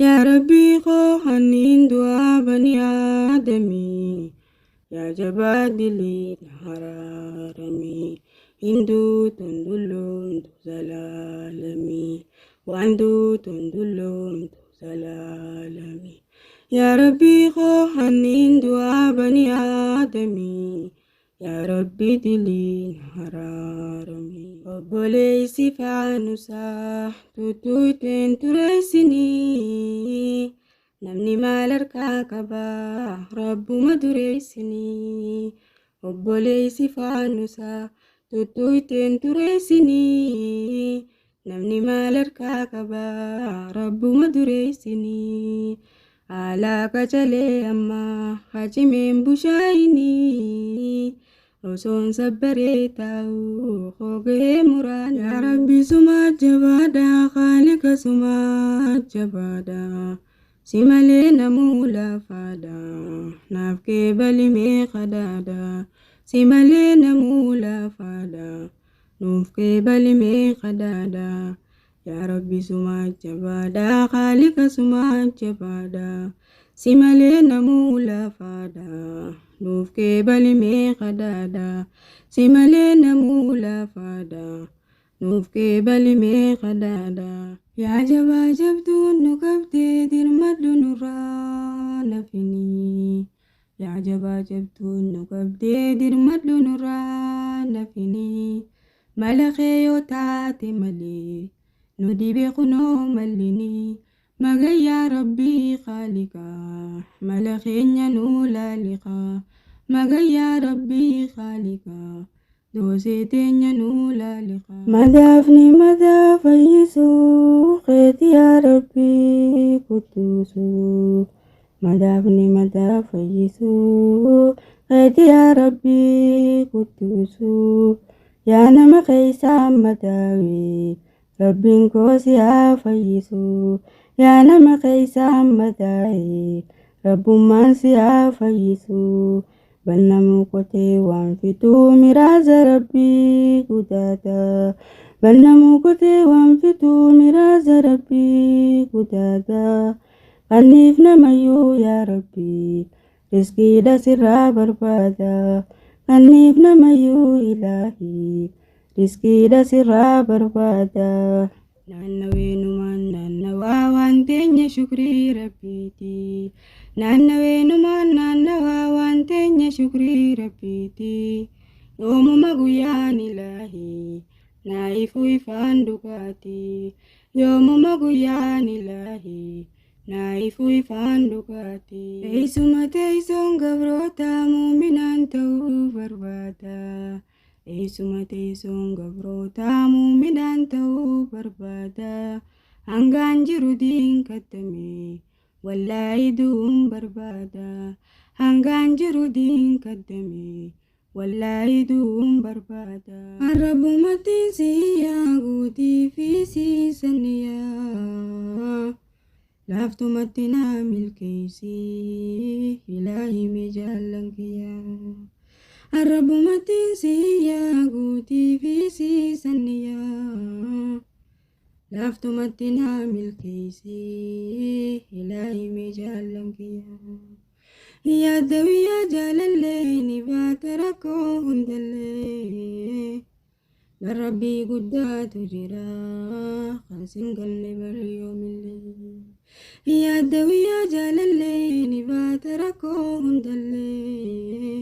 yaa rabbii qoo hanniin du'aa bani aadamii يا جبادلي هرارمي هندو تندلون زلالمي وعندو تندلون زلالمي يا ربي خوحنين دعاء بني آدمي يا ربي دلين هرارمي وبولي سفعان ساح توتوتين تريسني نمني مالركا كبا رب مدريسني وبولي سفعان ساح توتوتين تريسني نمني مالركا كبا رب مدريسني على كجلي أما حجمين بشايني رسون سبريتاو خوغي مران يا ربي سمات جبادا خالق سمات جبادا سمالينا مولا فادا نافكي بالمي خدادا سمالينا مولا فادا نافكي بالمي خدادا يا ربي سمات جبادا خالق سمات جبادا سمالينا مولا فادا نوفكي بالمي خدادا سمالينا مولا فادا نوفكي بالمي خدادا يا جبا جبتون نكبتي دير مدل نرانا فيني يا جبا جبتون نكبتي دير مدل نرانا فيني ملخي يوتاتي ملي ندي بيقنو مليني مغي يا ربي خالقا ملخين نولا لقا مغي يا ربي خالقا دوسيتين نولا لقا مدافني مداف يسوع خيت يا ربي قدوسو مدافني مداف يسوع خيت يا ربي قدوسو يا نما خيسا مداوي ربين كوسي فيسو يا نما خيسا مداوي رب مانسي فيسو بنمو كوتي وانفتو مراز ربي كدادا بنمو كوتي وانفتو مراز ربي كدادا قنيفنا ميو يا ربي رزقي دا سرا بربادا قنيفنا ميو إلهي رزقي دا سرا بربادا نانوى وانتين شكري ربيتي نانوى وانتين شكري ربيتي يوم مغيان إلهي نايفو يفان دكاتي يوم مغيان إلهي نايفو يفان دكاتي ايسوما تيسون غبروتا مؤمنان تو بربادا eesuma teessoon gabrootaamuu midhaan ta'uu barbaada hangaan jiru diinkaddame wallaahi du'uun barbaada hangaan jiru diinkaddame wallaahi du'uun barbaada arrabumatti siyyaa guutii fi siisaniyaa laaftumatti naa milkeessii ilaahi mijaallan kiyyaa arrabumatti siyyaa guutii fi siisaniyaa laaftumatti naa milkeessii ilaahi mijaallan kiyyaa yaaddawiyaa jaalallee ni baata rakkoo hundallee garrabbii guddaatu jira kan sin galle bari yoomillee yaaddawiyaa jaalallee ni baata rakkoo hundallee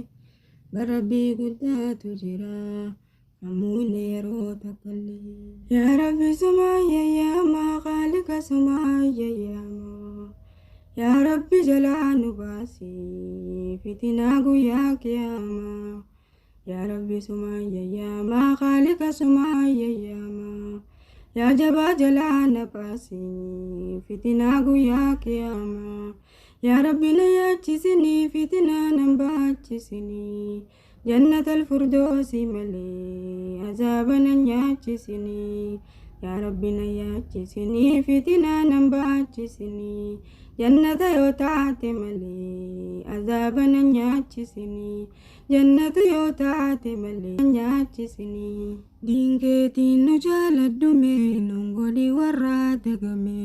garrabbii guddaatu jira namuunne yeroo takkallee yaa rabbi sumaayyayyaamaa khaalika sumaayyayyaamaa yaa rabbi jalaa nu baasii fitinaa guyyaa qiyaamaa yaa rabbi sumaayyayyaamaa khaalika sumaayyayyaamaa yaa jabaa jalaa na baasii fitinaa guyyaa qiyaamaa yaa rabbi na yaachisini fitinaa nan baachisini jannatal firdoosi malee azaaba nan yaachisini yaa rabbi na yaachisini fitinaa nan baachisini jannata yoo taate malee azaaba nan yaachisini jannata yoo taate malee nan yaachisini diinkeetiin nu jaaladhume nun godhi warraa dagame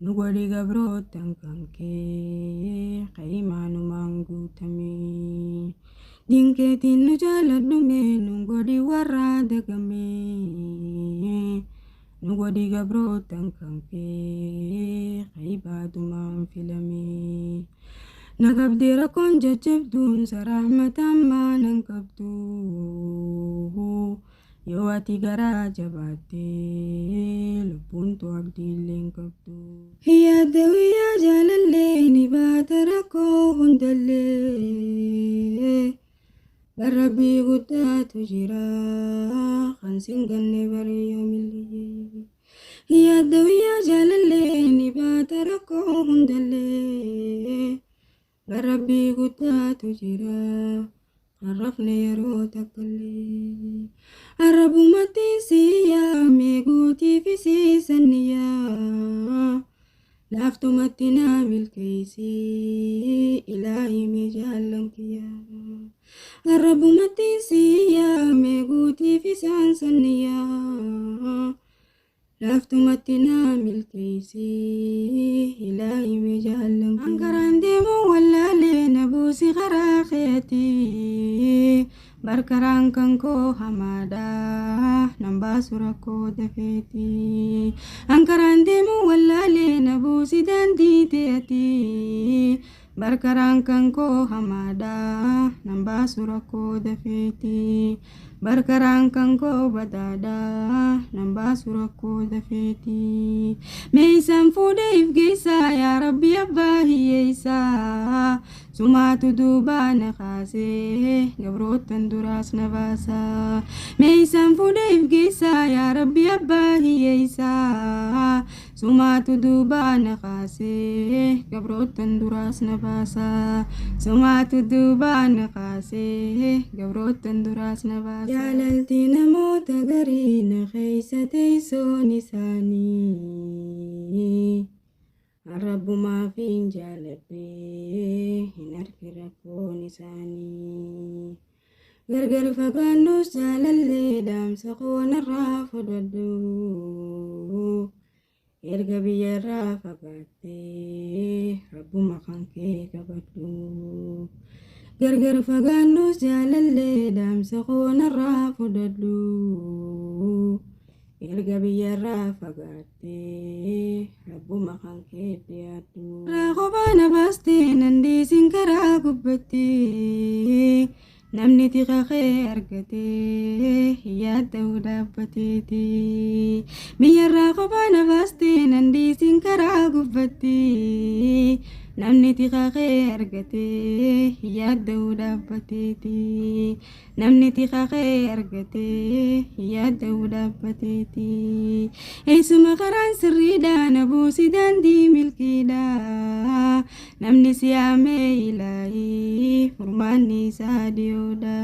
nu Nugodi gabrotan kanke kaimanu manggutame dinketin nujaladdume nugodi warada game nugodi gabrotan kanke kaibadu manfilame nagabdira kon jajabdun sarahmatan manankabdu Yawati gara jabate lupuntu abdilin kabdu Hiya dawiya jalalle nibatarako hundalle Barabi gudda tujira khansinganne bariyomilli Hiya dawiya jalalle nibatarako hundalle Barabi gudda tujira عرفني يروتك اللي عربو متيسيا ميقوتي في سيسنيا لافتو متنا بالكيسي إلهي مجالنك يا عربو متيسيا ميقوتي في سانسنيا لافتو متنا بالكيسي إلهي مجالنك أنكران ديمو ولا لينا بوسي غراخيتي Barkarang kangko hamada namba surako dafeti angkarandemu walale nabusi dandi teati Barkarang kangko hamada namba surako dafeti Barkarang kangko badada namba surako dafeti Meisam fude ifgisa ya Rabbi abbahi isa Sumatu dubana khase gabrotan duras nabasa Meisam fude ifgisa ya Rabbi abbahi isa Sumatu dubana khase gabrotan duras nabasa Sumatu dubana khase gabrotan duras nabasa Jalalti namo tagarina khaysatay so nisani Arabu maafin jaaladhe hin arkirako nisani Gargar fagaannus jaalalle dhaamsa qoonarraa fudhadhu Erga biyyarraa fagaatte rabbuma kan kee qabadhu Gargar fagaannus jaalalle dhaamsa qoonarraa fudhadhu Erga biyyarraa fagaatte rabbuma kan kee dhiyaadhu Raaqobaana baastee nandiisin karaa gubbatti Namni tiqa kee argatee yaada'uu dhaabbateeti Biyyarraa qobaana baastee nandiisin karaa gubbatti Namni tiqa kee argatee yaada'uu dhaabbateeti Namni tiqa kee argatee yaada'uu dhaabbateeti Eessuma karaan sirriidha nabuusi daandii milkiidha Namni siyaamee ilaahii furmaanni isaa dhiyoodha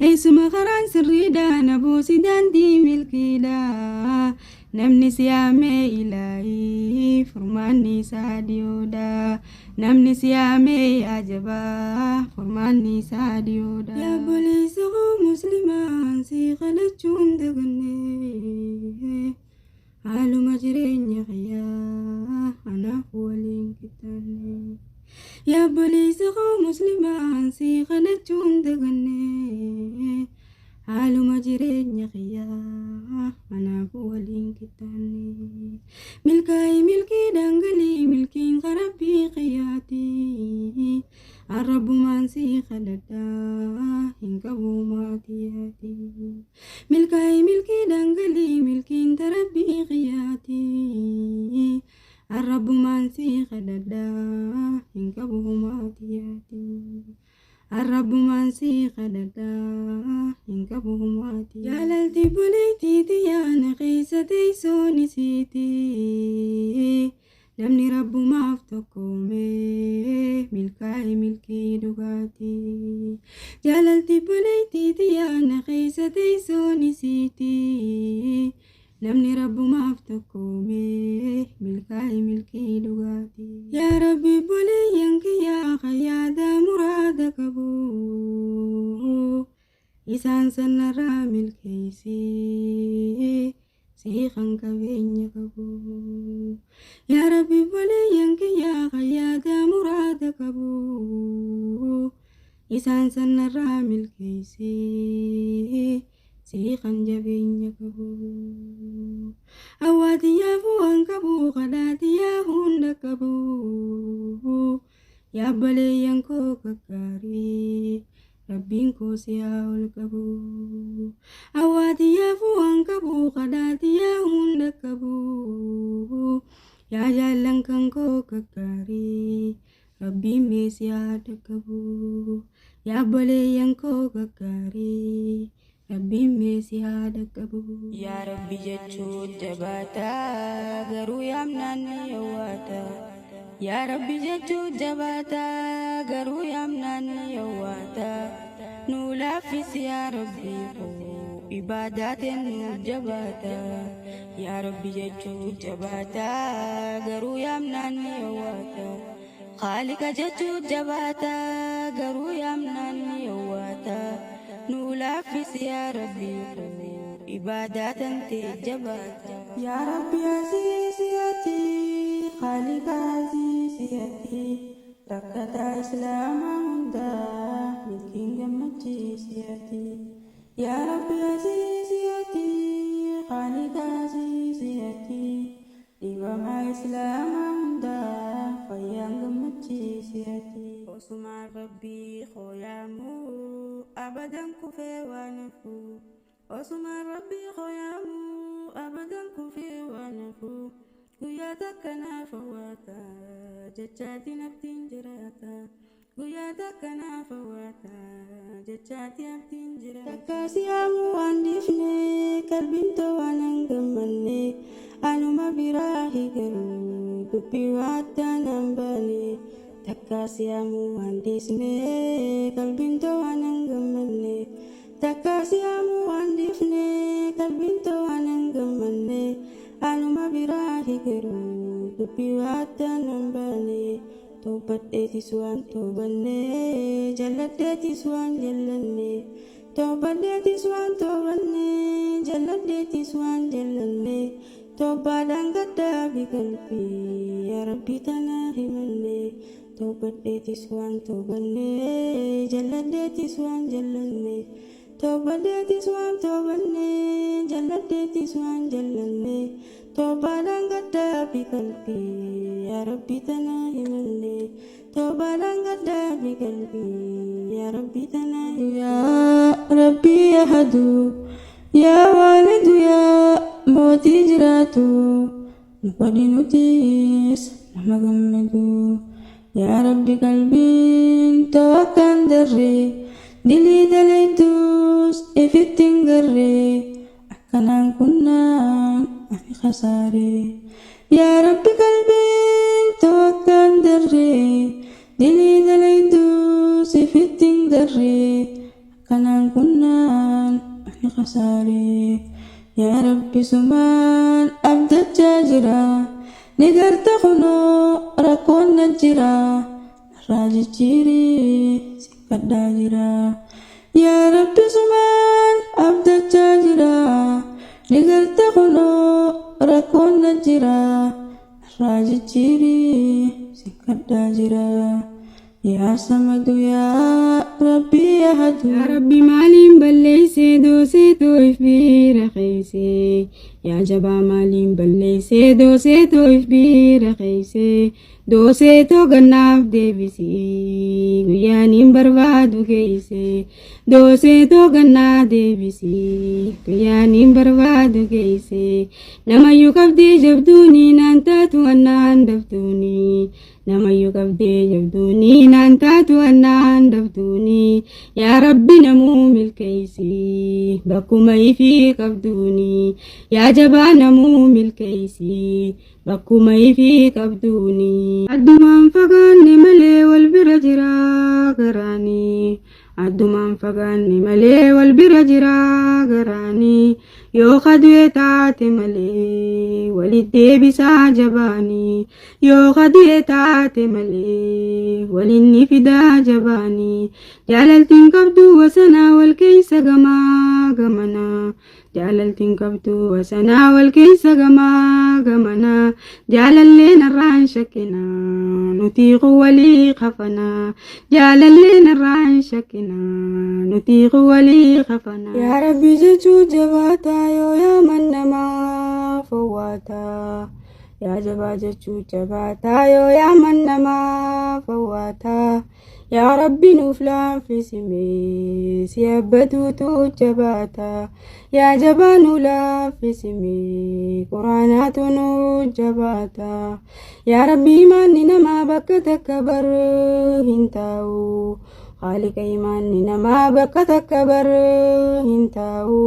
Eessuma karaan sirriidha nabuusi daandii milkiidha Namni siyaamee ilaahii furmaanni isaa dhiyoodha Namni siyaamee ajabaa furmaanni isaa dhiyoodha Yaa boleessa koo muslimaan si qalachuun daganne Haaluma jireenya kiyyaa anaaf waliin qixxaanne Yaa boleessa koo muslimaan si qalachuun daganne Haaluma jireenya kiyyaa anaaf waliin qixxaanne Milkaa'ii milkii dangalii milkiin qarabbii qiyyaati Arrabbumaan si kadhadhaa hin qabu maatiyaati Milkaa'ii milkii dangalii milkiin tarabbii qiyyaati Arrabbumaan si kadhadhaa hin qabu maatiyaati Arrabbumaan si kadhadhaa hin qabu maatiyaati Jaalalti buleetii xiyyaana keessa teessoon isiiti Namni rabbumaaf tokkoome milkaa'e milkii dhugaati Jaalalti buleetii xiyyaana keessa teessoon isiiti Namni rabbumaaf tokkoome milkaa'e milkii dhugaati Yaa Rabbi buleeyyan kiyyaa khayyaada muraada qabu Isaan sanarraa milkeessee Seeqan qabeenya qabu يا ربي ولينك يا خيادا مرادك أبو إسان سن الرامل كيسي سيخا جبين كبو أواتي يا فوان كبو خداتي يا هون كبو يا بليان كوكاري ربين كوسيا والكبو أواتي يا فوان كبو خداتي يا هون كبو يا جالن كان كوكاري ربين ميسيا دكبو يا بليان كوكاري ربي ميسي هذا كبو يا ربي جتشود جباتا غرو يامنان يواتا يا ربي جتشود جباتا غرو يامنان يواتا نولافس يا ربي عبادات جباتا يا ربي جتشود جباتا غرو يامنان يواتا خالق جتشود جباتا غرو يامنان يواتا نولافس يا ربي عبادات تجبات يا ربي عزيزيتي خالق عزيزيتي ركت إسلام عمدا ملكين جمجيسيتي يا ربي عزيزيتي خالق عزيزيتي لبما إسلام عمدا فيان جمجيسيتي وسمع ربي خويامو أبدا كفي ونفو وسمع ربي خويامو أبدا كفي ونفو قيادك نافواتا جتشاتي نبتين جراتا قيادك نافواتا جتشاتي نبتين جراتا تكاسيامو واندفني كالبنتو وننقمني أنو ما براهي قرو دبي واتا نمباني Takasiamu andisne kalbinto anangamanne Takasiamu andifne kalbinto anangamanne Anuma birahi keru dupiwata nambane Tobat etiswan tobanne Jalat etiswan jalanne Tobat etiswan tobanne Jalat etiswan jalanne Tobat anggada bikalpi Ya Rabbi tanahimanne Tobat etiswan tobanne Jalat etiswan jalanne Tobat etiswan tobanne Jalat etiswan jalanne Tobat anggada bikalpi Ya Rabbi tanahimanne Tobat anggada bikalpi Ya Rabbi tanahimanne Ya Rabbi ahadu Ya walidu ya moti jiratu Nukadi nutis nama gammadu Ya Rabbi kalbin tawakan darre Dili dalaitus ifitting garre Akanang kunang ani khasare Ya Rabbi kalbin tawakan darre Dili dalaitus ifitting garre Akanang kunang ani khasare Ya Rabbi suman abda jajira Nigarta khuno rakon najira Raji ciri sikada jira Ya Rabbi suman abda jajira Nigarta khuno rakon najira Raji ciri sikada jira Ya Samadu ya Rabbi ahadu Ya Rabbi malim ballayse doose toif bira khayse Ya Jaba malim ballayse doose toif bira khayse Doose to gannaaf deebisi guyyaanin barbaadu keeyse Doose to gannaa deebisi guyyaanin barbaadu keeyse Namayyuu qabdee jabduuni naan taatu annaan daftuuni Namayyuu qabdee jabduuni naan taatu annaan daftuuni Yaa Rabbi namuu milkeeysi bakkuma ifii qabduuni Yaa Jabaa namuu milkeeysi bakkuma ifii qabduuni Addumaan fagaanne malee wal bira jira garaani Addumaan fagaanne malee wal bira jira garaani Yoo kadu'e taate malee walit deebisaa jabaani Yoo kadu'e taate malee walinni fidaa jabaani Jaalaltiin qabdu wasanaa wal keeysa gamaa gamana jaalaltiin qabdu wasanaa wal keessa gamaa gamanaa jaalallee narraan shakkinaa nutiiqu walii qafanaa jaalallee narraan shakkinaa nutiiqu walii qafanaa yaa rabbi jechuu jabaataa yoo yaaman namaa fawwaataa yaa jabaa jechuu jabaataa yoo yaaman namaa fawwaataa yaa rabbi nuuf laaffisime si abbatuutu jabaata yaa jabaa nu laaffisime quraanaatu nu jabaata yaa rabbi imaanni namaa bakka takka bar hin taa'u haaliqa imaanni namaa bakka takka bar hin taa'u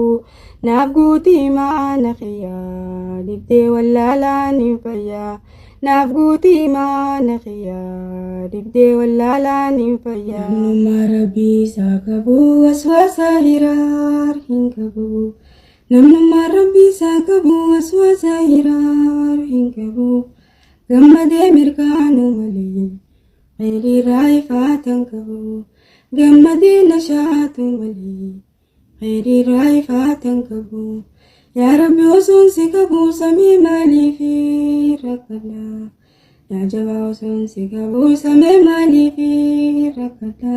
naaf guutii imaana qiyyaa dibdee wallaalaan hin fayyaa naaf guutii imaana qiyyaa dibdee wallaalaan hin fayyaa namnummaa rabbii isaa qabu waswaasa hiraar hin qabu namnummaa rabbii isaa qabu waswaasa hiraar hin qabu gammadee mirkaanu malee khayriirraa ifaatan qabu gammadee nashaatu malee khayriirraa ifaatan qabu yaa rabbi osoon si qabu samii maaliifi rakkadha yaa jabaa osoon si qabu samii maaliifi rakkadha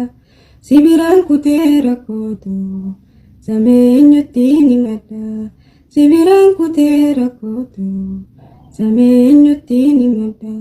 si biraan kutee rakkootu samii eenyutti himadha si biraan kutee rakkootu samii eenyutti himadha.